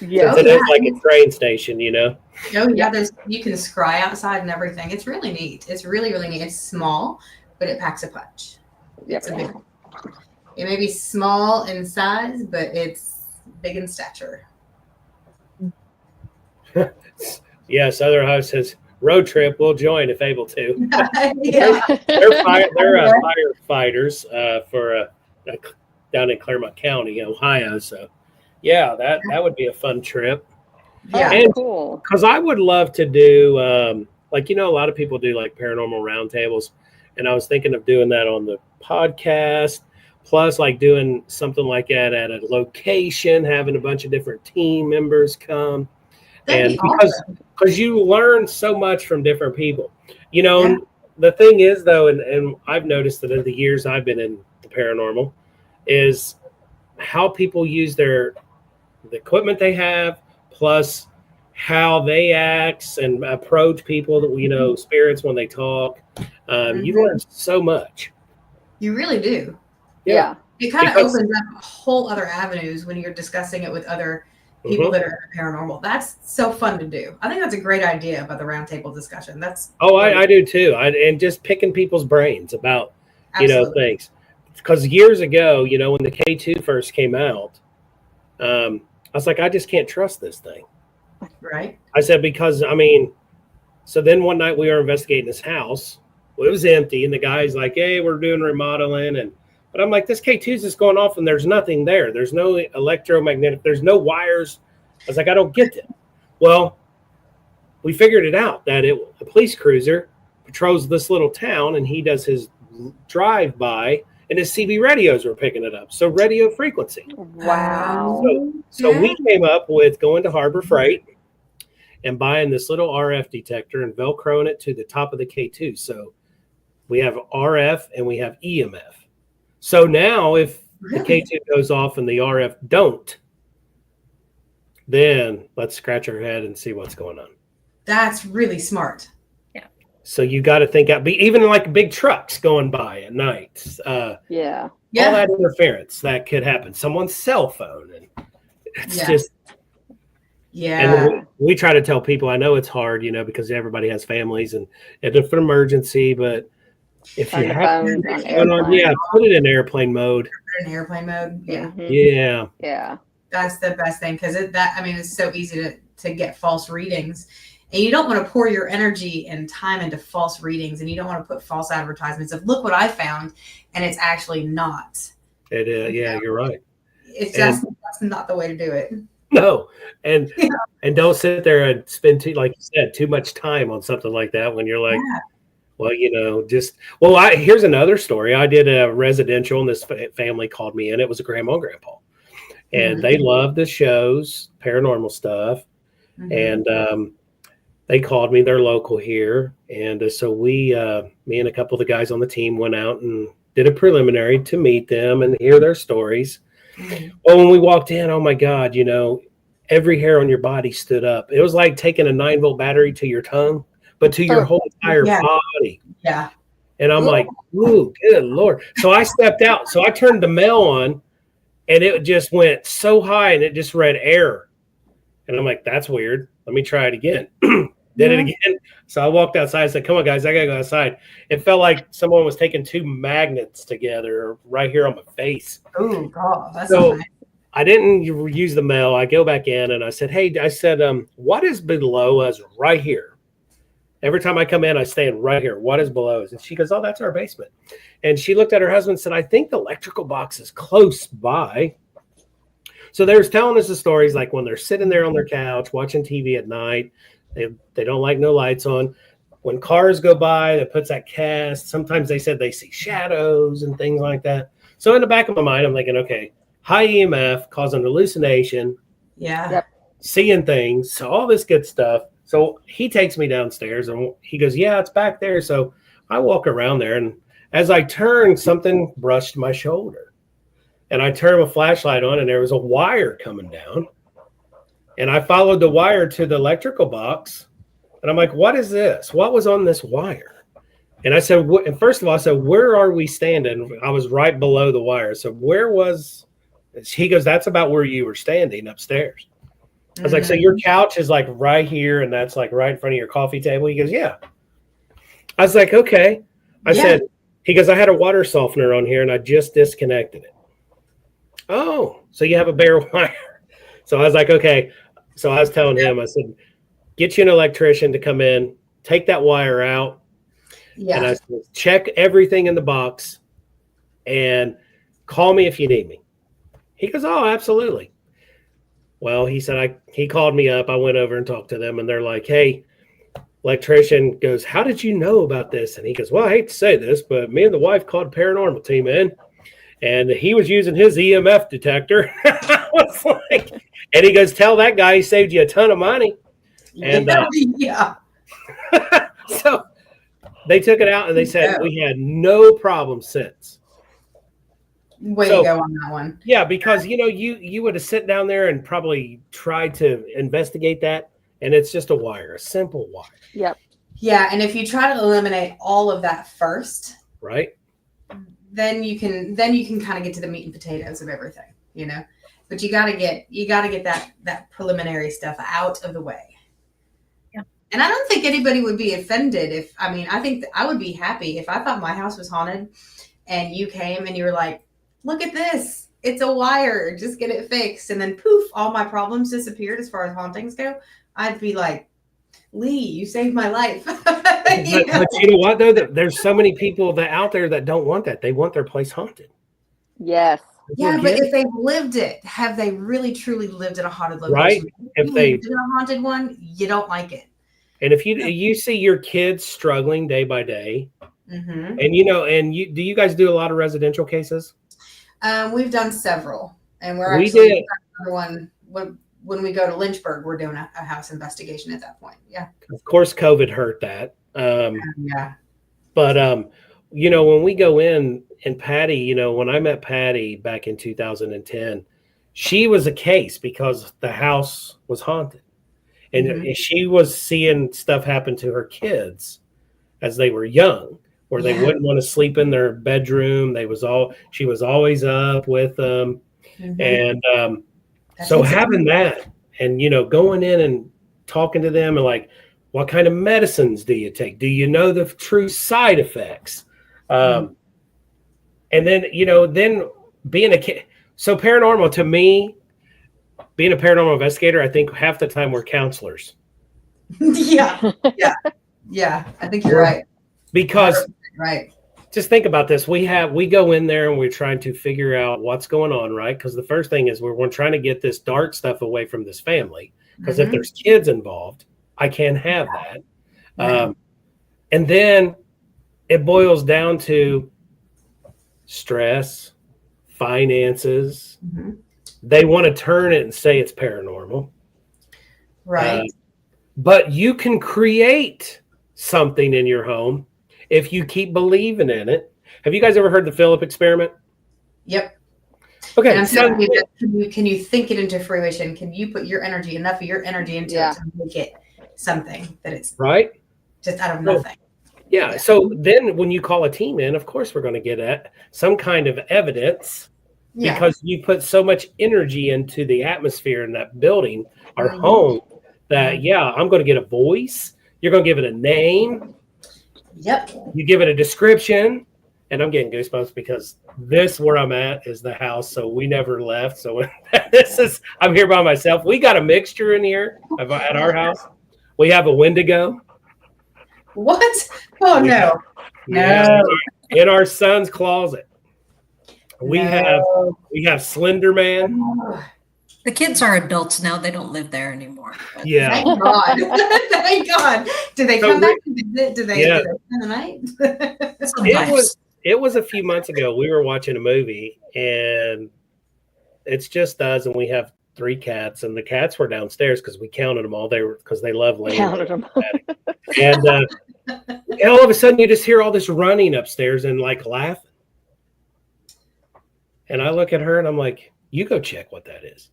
Yeah, it is like a train station, Oh yeah, you can scry outside and everything. It's really neat. It's really, really neat. It's small, but it packs a punch. Yep. It may be small in size, but it's big in stature. Southern Ohio says road trip. We'll join if able to. Yeah. They're firefighters for down in Claremont County, Ohio. So that would be a fun trip. Yeah, and cool. Because I would love to do a lot of people do like paranormal roundtables, and I was thinking of doing that on the podcast. Plus, like doing something like that at a location, having a bunch of different team members come. That'd And because you learn so much from different people, Yeah. The thing is though, and I've noticed that in the years I've been in the paranormal is how people use the equipment they have, plus how they act and approach people that spirits when they talk. You learn so much. You really do. Yeah. It kind of opens up whole other avenues when you're discussing it with other people that are paranormal. That's so fun to do. I think that's a great idea about the roundtable discussion. I do too. And just picking people's brains about things. Because years ago, when the K2 first came out, I was like, I just can't trust this thing. Right. I said, because so then one night we were investigating this house. Well, it was empty, and the guy's like, hey, we're doing remodeling, but I'm like, this K2's just going off and there's nothing there. There's no electromagnetic, there's no wires. I was like, I don't get it. Well, we figured it out that a police cruiser patrols this little town, and he does his drive-by, and his CB radios were picking it up. So radio frequency. Wow. So we came up with going to Harbor Freight and buying this little RF detector and Velcroing it to the top of the K2. So we have RF and we have EMF. So now if the K2 goes off and the RF don't, then let's scratch our head and see what's going on. That's really smart. Yeah. So you got to think out, even like big trucks going by at night. Yeah. All that interference that could happen. Someone's cell phone. And it's just. Yeah. And we try to tell people, I know it's hard, because everybody has families and if an emergency, but if you have put it in airplane mode. Put it in airplane mode. Yeah. Mm-hmm. Yeah. That's the best thing, because it's so easy to get false readings, and you don't want to pour your energy and time into false readings, and you don't want to put false advertisements of look what I found, and it's actually not. It is. Yeah, you're right. It's just that's not the way to do it. No, and don't sit there and spend like you said, too much time on something like that when you're like, well, here's another story. I did a residential, and this family called me in. It was a grandma and grandpa, and they loved the shows, paranormal stuff, and they called me. They're local here, and so me and a couple of the guys on the team went out and did a preliminary to meet them and hear their stories. Well, when we walked in, oh my God, every hair on your body stood up. It was like taking a 9-volt battery to your tongue, but to your whole entire body. Yeah. And I'm like, ooh, good Lord. So I stepped out. So I turned the mail on, and it just went so high, and it just read error. And I'm like, that's weird. Let me try it again. Did it again. So I walked outside. I said, come on, guys, I got to go outside. It felt like someone was taking 2 magnets together right here on my face. Oh, God. That's so nice. I didn't use the mail. I go back in, and I said, what is below us right here? Every time I come in, I stand right here. What is below us? And she goes, oh, that's our basement. And she looked at her husband and said, I think the electrical box is close by. So they was telling us the stories like when they're sitting there on their couch watching TV at night, they don't like no lights on. When cars go by, it puts that cast. Sometimes they said they see shadows and things like that. So in the back of my mind, I'm thinking, okay, high EMF causing hallucination. Yeah. Yep. Seeing things. So all this good stuff. So he takes me downstairs and he goes, yeah, it's back there. So I walk around there, and as I turned, something brushed my shoulder. And I turned my flashlight on, and there was a wire coming down. And I followed the wire to the electrical box. And I'm like, what is this? What was on this wire? And I said, and first of all, I said, where are we standing? I was right below the wire. So where was, he goes, that's about where you were standing upstairs. I was like, so your couch is like right here, and that's like right in front of your coffee table? He goes, yeah. I was like, okay. I said, he goes, I had a water softener on here, and I just disconnected it. Oh, so you have a bare wire. So I was like, okay. So I was telling him, I said, get you an electrician to come in, take that wire out. Yeah. And I said, check everything in the box and call me if you need me. He goes, oh, absolutely. Well, he said, he called me up. I went over and talked to them, and they're like, hey, electrician goes, how did you know about this? And he goes, well, I hate to say this, but me and the wife called a paranormal team in, and he was using his EMF detector. I was like, and he goes, tell that guy he saved you a ton of money. And so they took it out, and they said we had no problem since. Way So- to go on that one. Yeah, because you would have sit down there and probably tried to investigate that, and it's just a wire, a simple wire, Yep. Yeah, and if you try to eliminate all of that first, right? then you can kind of get to the meat and potatoes of everything, But you gotta get that preliminary stuff out of the way. Yeah. And I don't think anybody would be offended I think that I would be happy if I thought my house was haunted and you came and you were like, look at this. It's a wire. Just get it fixed. And then poof, all my problems disappeared as far as hauntings go. I'd be like, Lee, you saved my life. But you know what, though? There's so many people out there that don't want that. They want their place haunted. Yes. Yeah, You but get it? if they've lived it, have they really truly lived in a haunted location? Right. If you they lived in a haunted one, you don't like it. And if you see your kids struggling day by day, Mm-hmm. and do you guys do a lot of residential cases? We've done several, and we're We actually did. another one when we go to Lynchburg. We're doing a house investigation at that point. Yeah, Of course, COVID hurt that. yeah, But when we go in, and Patty, when I met Patty back in 2010, she was a case because the house was haunted, and Mhm. she was seeing stuff happen to her kids as they were young, where they Yeah. wouldn't want to sleep in their bedroom. She was always up with them, Mhm. and That so takes a- having that, and going in and talking to them, and like, what kind of medicines do you take? Do you know the true side effects? And then then being a kid. So paranormal to me, being a paranormal investigator, I think half the time we're counselors yeah, yeah. I think you're right. because Right. just think about this. We go in there and we're trying to figure out what's going on, right? Because the first thing is we're trying to get this dark stuff away from this family. Because if Mhm. there's kids involved, I can't have that. Right. And then it boils down to stress, finances. Mhm. They want to turn it and say it's paranormal. Right. But you can create something in your home if you keep believing in it. Have you guys ever heard the Philip experiment? Yep. Okay. And I'm so- telling you that can you think it into fruition? Can you put enough of your energy into Yeah. it to make it something that it's right? just out of Well, nothing? Yeah. So then when you call a team in, of course, we're going to get at some kind of evidence Yeah. because you put so much energy into the atmosphere in that building or Mhm. home that, yeah, I'm going to get a voice. You're going to give it a name. Yep. You give it a description. And I'm getting goosebumps because where I'm at is the house. So we never left. So I'm here by myself. We got a mixture in here at our house. We have a Wendigo. What? Oh We no. have- No. In our son's closet. We No. have Slender Man. Oh, The kids are adults now. They don't live there anymore. But Yeah. thank God. Thank God. Did they So come back and visit? Did they Yeah. spend the night? sometimes. It was a few months ago. We were watching a movie and it's just us, and we have 3 cats, and the cats were downstairs because we counted them all. Because they love laying. Counted them. And all of a sudden, you just hear all this running upstairs and like laughing. And I look at her and I'm like, "You go check what that is."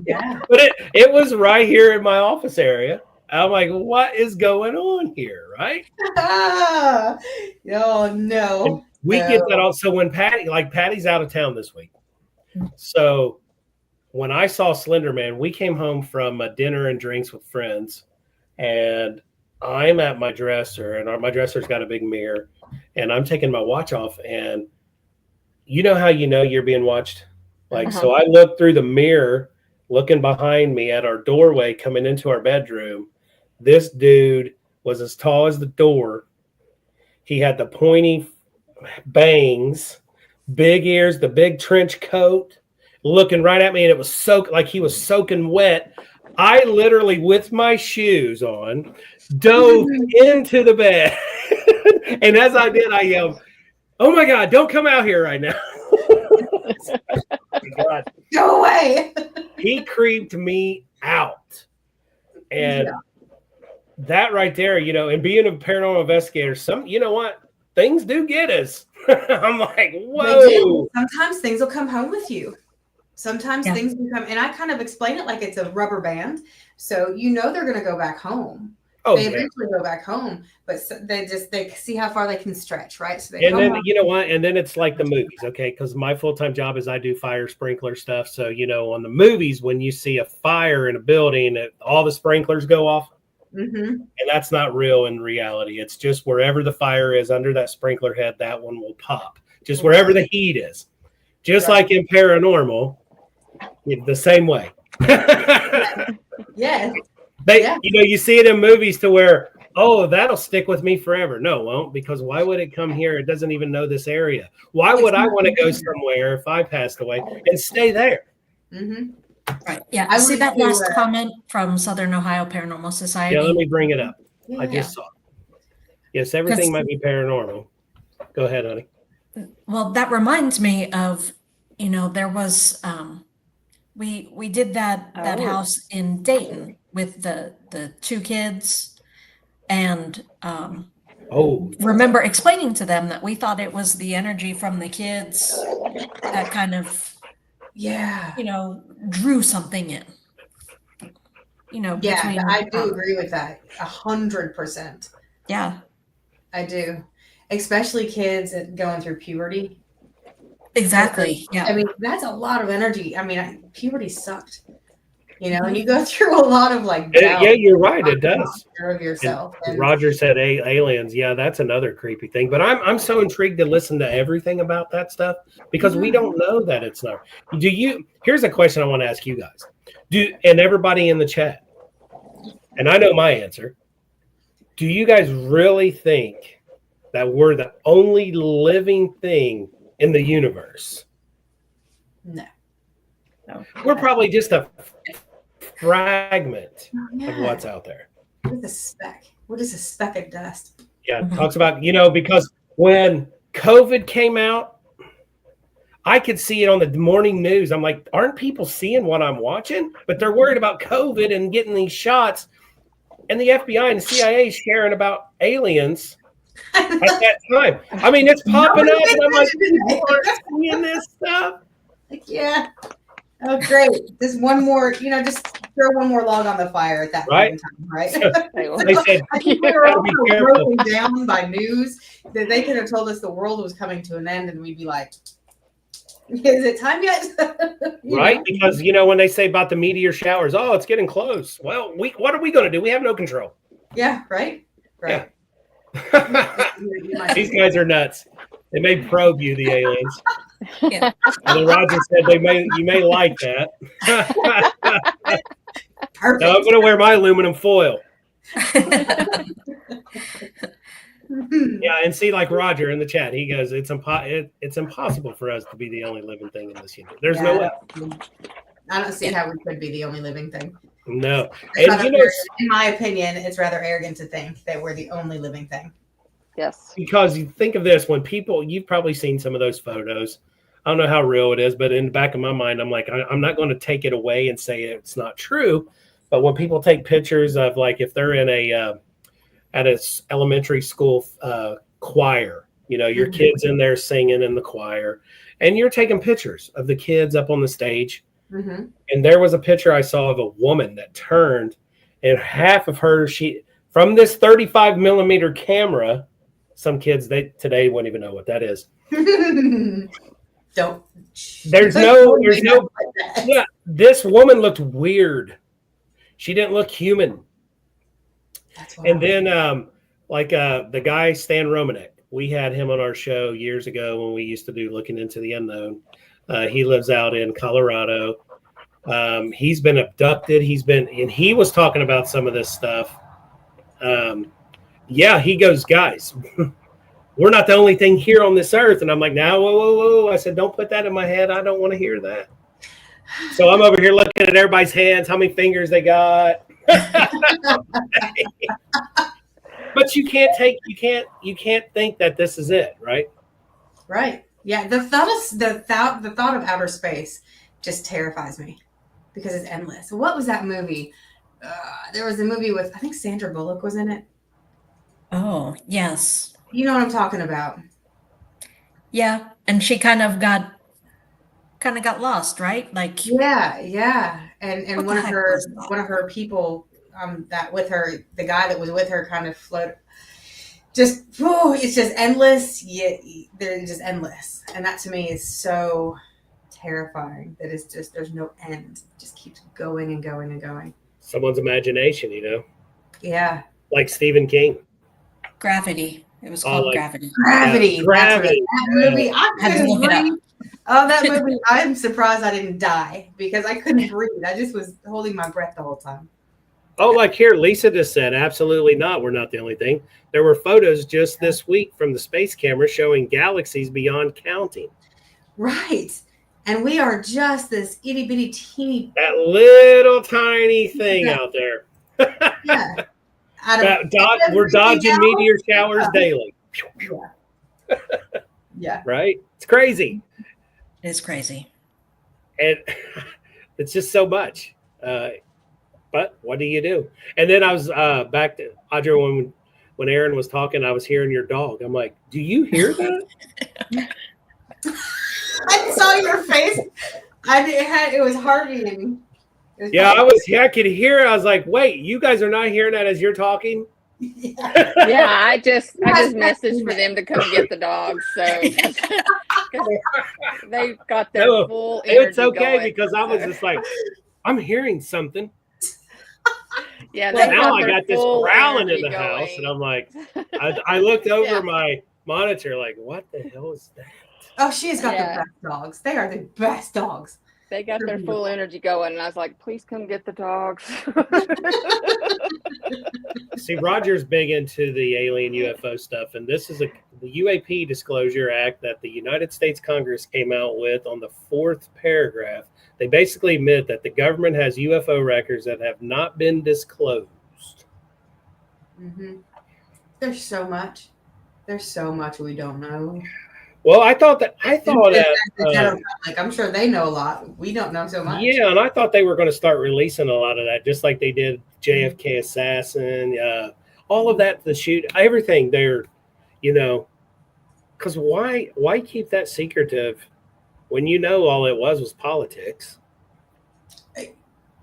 Yeah. But it was right here in my office area. I'm like, "What is going on here?" Right? Ah, oh no. We get that also when Patty's out of town this week. So when I saw Slender Man, we came home from a dinner and drinks with friends, and I'm at my dresser, and my dresser's got a big mirror, and I'm taking my watch off, and you know how you're being watched? So I look through the mirror, looking behind me at our doorway coming into our bedroom. This dude was as tall as the door. He had the pointy bangs, big ears, the big trench coat, looking right at me, and it was like he was soaking wet. I literally, with my shoes on, dove into the bed. And as I did, I yelled, "Oh my God, don't come out here right now." God. Go away. He creeped me out. And that right there, and being a paranormal investigator, you know what? Things do get us. I'm like, They do. whoa. Sometimes things will come home with you. Sometimes Yeah. things become, and I kind of explain it like it's a rubber band. So you know they're going to go back home. Oh, They yeah. eventually go back home, but they see how far they can stretch, right? So they And come then, home. you know what? And then it's like the movies, okay? Because my full-time job is I do fire sprinkler stuff. So, you know, on the movies, when you see a fire in a building, all the sprinklers go off. Mm-hmm. And that's not real in reality. It's just wherever the fire is under that sprinkler head, that one will pop. Just wherever the heat is. Just Right. like in paranormal, the same way. Yes. You know, you see it in movies to where, oh, that'll stick with me forever. No, it won't, because why would it come here? It doesn't even know this area. Why would I want to go somewhere if I passed away and stay there? Mm-hmm. Right. Yeah. I See went that to, last comment from Southern Ohio Paranormal Society? Yeah, let me bring it up. Yeah. I just saw it. Yes, everything might be paranormal. Go ahead, honey. Well, that reminds me of, you know, there was we did that Oh. house in Dayton with the two kids, and Oh, remember explaining to them that we thought it was the energy from the kids that kind of, Yeah. you know, drew something in. You know, Yeah, between I do agree with that 100%. Yeah, I do, especially kids going through puberty. exactly. Yeah. I mean, that's a lot of energy. I mean, puberty sucked, you know, and you go through a lot of like doubt. yeah, you're right. It does. Of yourself. And Roger said aliens. Yeah, that's another creepy thing. But I'm so intrigued to listen to everything about that stuff because we don't know that it's not. Here's a question I want to ask you guys. And everybody in the chat, and I know my answer. Do you guys really think that we're the only living thing in the universe? No. We're probably just a fragment Yeah. of what's out there. What is a speck? What is a speck of dust? Yeah, it talks about, you know, because when COVID came out, I could see it on the morning news. I'm like, aren't people seeing what I'm watching? But they're worried about COVID and getting these shots. And the FBI and the CIA is sharing about aliens at that time. I mean, it's popping up, and I'm like, people aren't seeing this stuff. Like, yeah. Oh, great. Just one more, you know, just throw one more log on the fire at that point in time, right? They said, I think we were all be so careful. broken down by news that they could have told us the world was coming to an end, and we'd be like, is it time yet? You right? know? Because, you know, when they say about the meteor showers, oh, it's getting close. Well, what are we going to do? We have no control. Yeah, right? Right. These guys are nuts. They may probe you, the aliens. Yeah. And then Roger said you may like that. Perfect. Now I'm going to wear my aluminum foil. Yeah, and see, like Roger in the chat, he goes, it's impossible for us to be the only living thing in this universe. There's no way. I don't see how we could be the only living thing. No. It's And rather you know, arrogant- in my opinion, it's rather arrogant to think that we're the only living thing. Yes. because you think of this, when you've probably seen some of those photos. I don't know how real it is, but in the back of my mind, I'm like, I'm not going to take it away and say it's not true. But when people take pictures of, like, if they're in at an elementary school choir, you know, your kids in there singing in the choir, and you're taking pictures of the kids up on the stage. Mm-hmm. And there was a picture I saw of a woman that turned, and half of her, from this 35 millimeter camera, some kids today wouldn't even know what that is. Don't. There's no. Yeah, this woman looked weird. She didn't look human. That's And then, the guy Stan Romanek, we had him on our show years ago when we used to do Looking into the Unknown. He lives out in Colorado. He's been abducted. And he was talking about some of this stuff. Yeah, he goes, guys, we're not the only thing here on this earth. And I'm like, now, whoa. I said, don't put that in my head. I don't want to hear that. So I'm over here looking at everybody's hands, how many fingers they got. But you can't think that this is it, right? Right. Yeah. The thought of outer space just terrifies me because it's endless. What was that movie? There was a movie with, I think Sandra Bullock was in it. Oh, yes. You know what I'm talking about? Yeah, and she kind of got lost, right? Like, Yeah. And what the one of heck was that? people that with her, the guy that was with her kind of floated. Just, oh, it's just endless. Yeah, they're just endless. And that to me is so terrifying that it's just, there's no end. It just keeps going and going and going. Someone's imagination, Yeah. like Stephen King. Gravity. It was Oh, called like Gravity. Gravity. Yeah, That's what Gravity. that movie. I Had to couldn't look it up. breathe. Oh, that movie. I'm surprised I didn't die because I couldn't breathe. I just was holding my breath the whole time. Oh, like here, Lisa just said, absolutely not. We're not the only thing. There were photos just this week from the space camera showing galaxies beyond counting. Right. And we are just this itty bitty teeny. That little tiny thing out there. Yeah. We're dodging meteor showers daily. Yeah. Right? It's crazy. It is crazy. And it's just so much. But what do you do? And then I was back to Audra when Aaron was talking, I was hearing your dog. I'm like, do you hear that? I saw your face. It was heartbeating. Yeah, I could hear it. I was like, wait, you guys are not hearing that as you're talking? Yeah. Yeah, I just messaged for them to come get the dogs. So they got their full energy it's okay going, because I was just like, I'm hearing something. Yeah, Well, now I their got this full growling in energy the house, going. and I'm like, I looked over Yeah. my monitor, like, what the hell is that? Oh, she's got Yeah. the best dogs. They are the best dogs. They got their full energy going, and I was like, please come get the dogs. See, Roger's big into the alien UFO stuff, and this is the UAP Disclosure Act that the United States Congress came out with on the 4th paragraph. They basically admit that the government has UFO records that have not been disclosed. Mm-hmm. There's so much. There's so much we don't know. Well, I thought that The general public, I'm sure they know a lot. We don't know so much. Yeah, and I thought they were going to start releasing a lot of that, just like they did JFK assassin, all of that, the shoot, everything there, because why keep that secretive when all it was politics?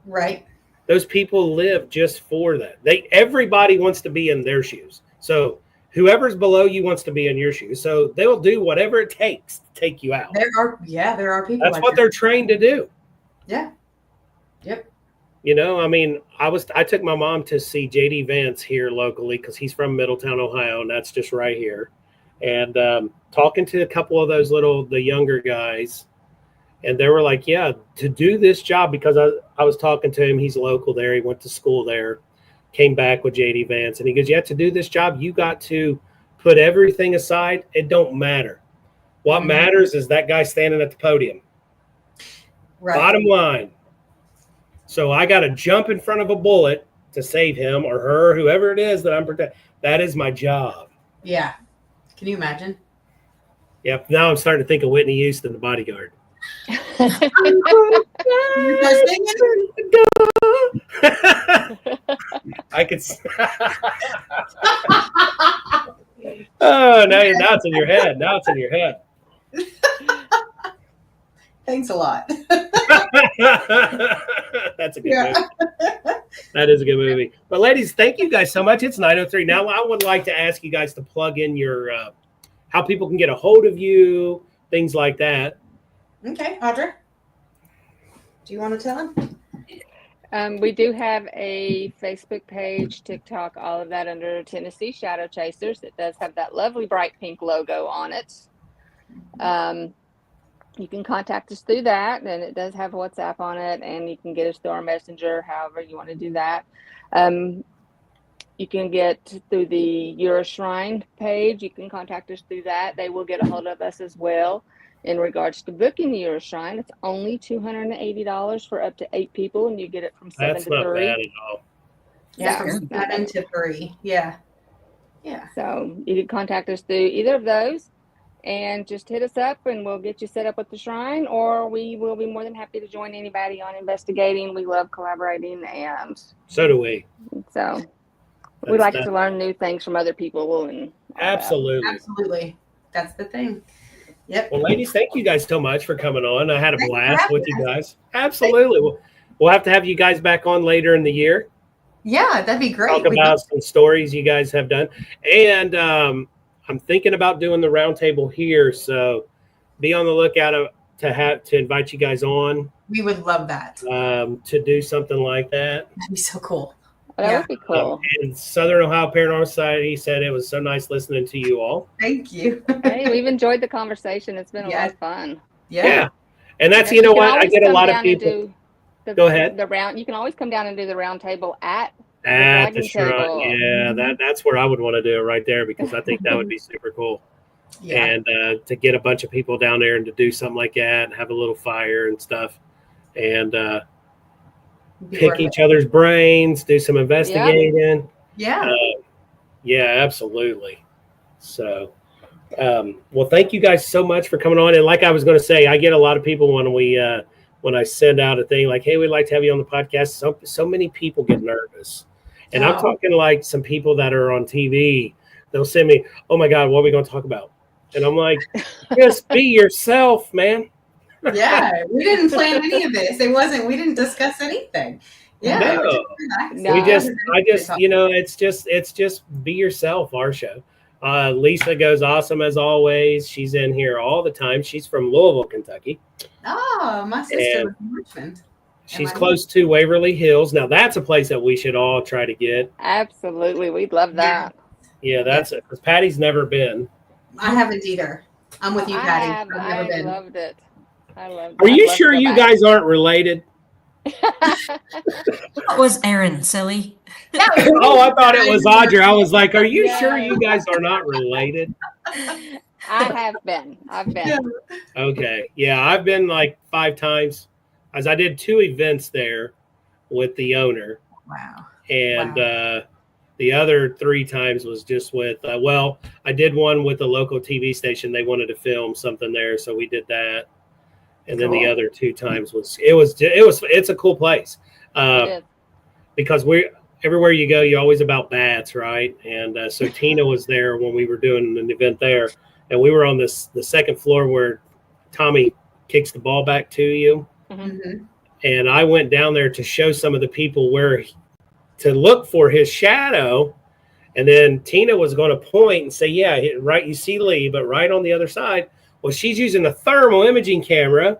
Right. Those people live just for that. Everybody wants to be in their shoes. So whoever's below you wants to be in your shoes. So they'll do whatever it takes to take you out. There are people. That's like what that. they're trained to do. Yeah. Yep. I mean, I took my mom to see JD Vance here locally because he's from Middletown, Ohio, and that's just right here. And talking to a couple of those the younger guys, and they were like, yeah, to do this job, because I was talking to him, he's local there, he went to school there, came back with JD Vance, and he goes, yeah, to do this job, you got to put everything aside. It don't matter. What matters is that guy standing at the podium. Right. Bottom line. So I got to jump in front of a bullet to save him or her, whoever it is that I'm protecting. That is my job. Yeah. Can you imagine? Yep. Now I'm starting to think of Whitney Houston, the Bodyguard. I could. Oh, now it's in your head. Now it's in your head. Thanks a lot. That's a good movie. That is a good movie. But ladies, thank you guys so much. It's 9:03. Now I would like to ask you guys to plug in your how people can get a hold of you, things like that. Okay, Audra. Do you want to tell them? We do have a Facebook page, TikTok, all of that under Tennessee Shadow Chasers. It does have that lovely bright pink logo on it. You can contact us through that, and it does have WhatsApp on it, and you can get us through our messenger, however you want to do that. You can get through the Euroshrine page. You can contact us through that. They will get a hold of us as well. In regards to booking the Euroshrine, it's only $280 for up to 8 people, and you get it from 7 That's to not 3. bad at all. Yeah, So, from 7 to 3. Yeah. Yeah. So you can contact us through either of those and just hit us up, and we'll get you set up with the shrine, or we will be more than happy to join anybody on investigating. We love collaborating, and So do we. so we like to learn new things from other people. And Absolutely. Absolutely. That's the thing. Yep. Well, ladies, thank you guys so much for coming on. I had a Thanks for blast having with you us. guys. Absolutely. We'll have to have you guys back on later in the year. Yeah, that'd be great. Talk about some stories you guys have done. And I'm thinking about doing the roundtable here. So be on the lookout to invite you guys on We would love that. to do something like that. That'd be so cool. That Yeah. would be cool. And Southern Ohio Paranormal Society said it was so nice listening to you all. Thank you. Hey, we've enjoyed the conversation. It's been a lot Yes. of fun. Yeah. And that's, Yeah, you know can what? I always get a come lot of down and people do the- Go ahead. The round. You can always come down and do the round table at at the Dragon shrine. Table. Yeah, that's where I would want to do it right there, because I think that would be super cool. Yeah. And to get a bunch of people down there and to do something like that and have a little fire and stuff, and Be pick worth it. each other's brains, do some investigating. Yeah. Yeah, absolutely. So, well, thank you guys so much for coming on. And like I was going to say, I get a lot of people when I send out a thing like, "Hey, we'd like to have you on the podcast." So many people get nervous, and I'm Oh. talking like some people that are on TV. They'll send me, "Oh my God, what are we going to talk about?" And I'm like, "Just be yourself, man." Yeah. We didn't plan any of this. We didn't discuss anything. Yeah. No. it was just relaxing. No. I just, it's just be yourself. Our show. Lisa goes awesome as always. She's in here all the time. She's from Louisville, Kentucky. Oh, my sister And- was in Richmond. She's Am I- close to Waverly Hills. Now that's a place that we should all try to get. Absolutely, we'd love that. Yeah, that's it. Because Patty's never been. I haven't either. I'm with you, I Patty. have. I've never I been. loved it. I loved. Are I'd you love to sure go you back. guys aren't related? What was Aaron, silly? Oh, I thought it was Audrey. I was like, are you No. sure you guys are not related? I have been. I've been. Yeah. Okay. Yeah, I've been like 5 times. As I did 2 events there with the owner. Wow. And Wow. the other 3 times was just with I did one with a local TV station. They wanted to film something there, so we did that. And then the Cool. other 2 times it's a cool place. It is. Because everywhere you go, you're always about bats, right? And so Tina was there when we were doing an event there, and we were on the second floor where Tommy kicks the ball back to you. Mhm. And I went down there to show some of the people to look for his shadow. And then Tina was going to point and say, "Yeah, right. You see Lee, but right on the other side." Well, she's using a thermal imaging camera,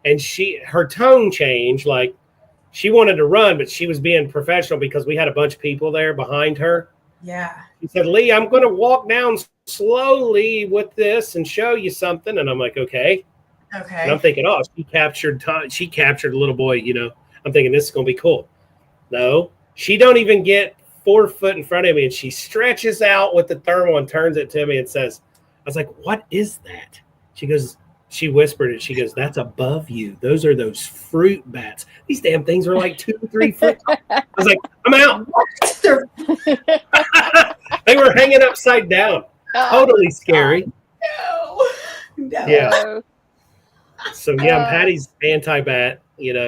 and her tone changed. Like she wanted to run, but she was being professional because we had a bunch of people there behind her. Yeah. She said, "Lee, I'm going to walk down slowly with this and show you something." And I'm like, "Okay." Okay. And I'm thinking, "Oh, she captured a little boy." I'm thinking this is going to be cool. No, she don't even get 4 foot in front of me, and she stretches out with the thermal and turns it to me and says, "I was like, what is that?" She whispered it. She goes, "That's above you. Those are those fruit bats. These damn things are like 2 or 3 foot tall." I was like, "I'm out." They were hanging upside down. Totally scary. No. No. Yeah. So, So yeah, Patty's anti-bat.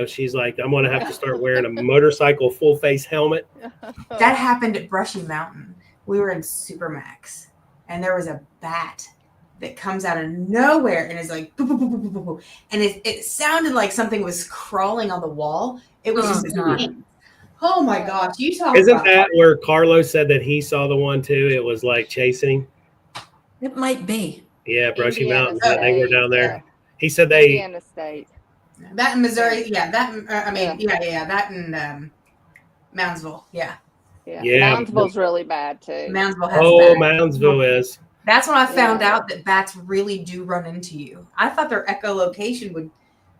She's like, "I'm gonna have to start wearing a motorcycle full face helmet." That happened at Brushy Mountain. We were in Supermax, and there was a bat that comes out of nowhere and is like, boo, boo, boo, boo, boo, boo, boo. And it sounded like something was crawling on the wall. It was Oh, just God. oh my gosh! You talk Isn't about that where Carlos said that he saw the one too? It was like chasing. It might be. Yeah, Brushy Indiana Mountains. Yeah, they were State, down there. yeah. He said they. Indiana State. that in Missouri? Yeah, that. Yeah. That in Moundsville. Yeah, Yeah. Yeah. Moundsville's really bad too. Moundsville has Oh, bats. Moundsville is. That's when I found Yeah. out that bats really do run into you. I thought their echolocation would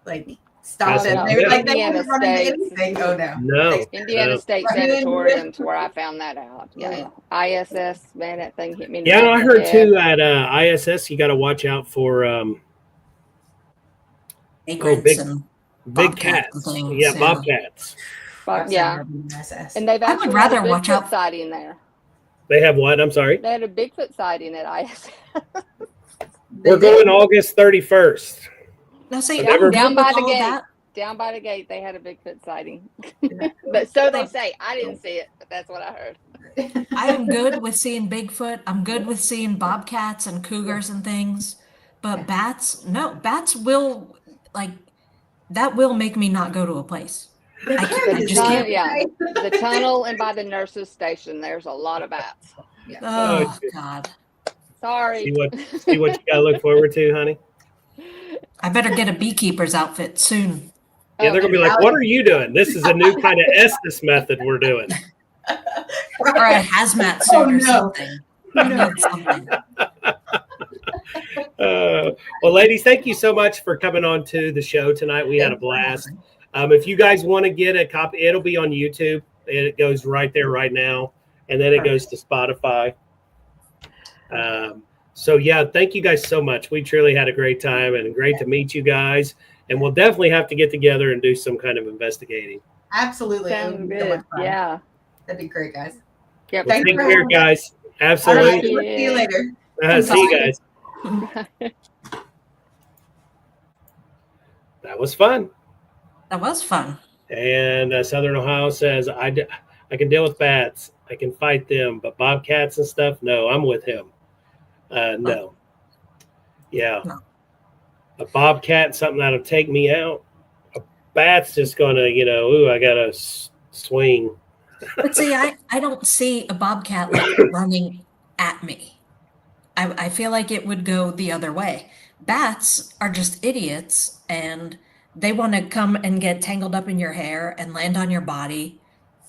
like stop That's them. not They were good. like they Indiana wouldn't run into State. anything. Oh no. No. Indiana no. State Right. Sanatorium's where I found that out. Yeah. ISS, man, that thing hit me. in the Yeah, back I of the heard head. too at ISS. You got to watch out for Vagrants big- and big Bobcats cats. and things, Yeah, yeah. bobcats. But, yeah. SS. And they've I would actually rather had a watch Bigfoot out- sighting there. They have what? I'm sorry. They had a Bigfoot sighting at ISS. We're going August 31st. Now, see, I've I'm never- good Down by with the all of gate. that. Down by the gate, they had a Bigfoot sighting. But so they say. I didn't see it, but that's what I heard. I am good with seeing Bigfoot. I'm good with seeing bobcats and cougars and things. but bats, no, bats will like that will make me not go to a place. They're I kind of just designed, can't. Yeah. right? The tunnel and by the nurse's station, there's a lot of bats. Oh God. Sorry. See what you got to look forward to, honey. I better get a beekeeper's outfit soon. Yeah, they're gonna be like, "What are you doing? This is a new kind of Estes method we're doing." Or a hazmat suit Oh, or no. something. I No. need something. Well, ladies, thank you so much for coming on to the show tonight. We had a blast. If you guys want to get a copy, it'll be on YouTube. It goes right there right now, and then it goes to Spotify. So yeah, thank you guys so much. We truly had a great time, and great to meet you guys. And we'll definitely have to get together and do some kind of investigating. Absolutely. It would Sounds be so good. much fun. Yeah. That'd be great, guys. Yep. Well, Thanks take for care, having us. guys. All right. Absolutely. We'll see you later. See you guys. That was fun. That was fun. And Southern Ohio says, I can deal with bats. I can fight them, but bobcats and stuff, no, I'm with him. No. Yeah. No. A bobcat, something that'll take me out. A bat's just going to, ooh, I got to swing. But see, I don't see a bobcat like running at me. I feel like it would go the other way. Bats are just idiots and they want to come and get tangled up in your hair and land on your body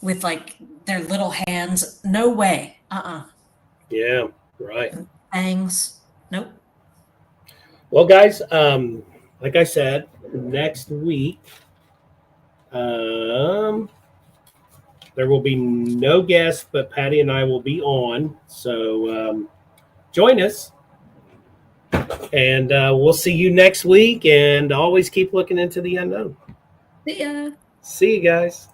with like their little hands. No way. Yeah, right. Fangs. Nope. Well, guys, like I said, next week, there will be no guests, but Patty and I will be on. So join us. And we'll see you next week. And always keep looking into the unknown. See ya. See you guys.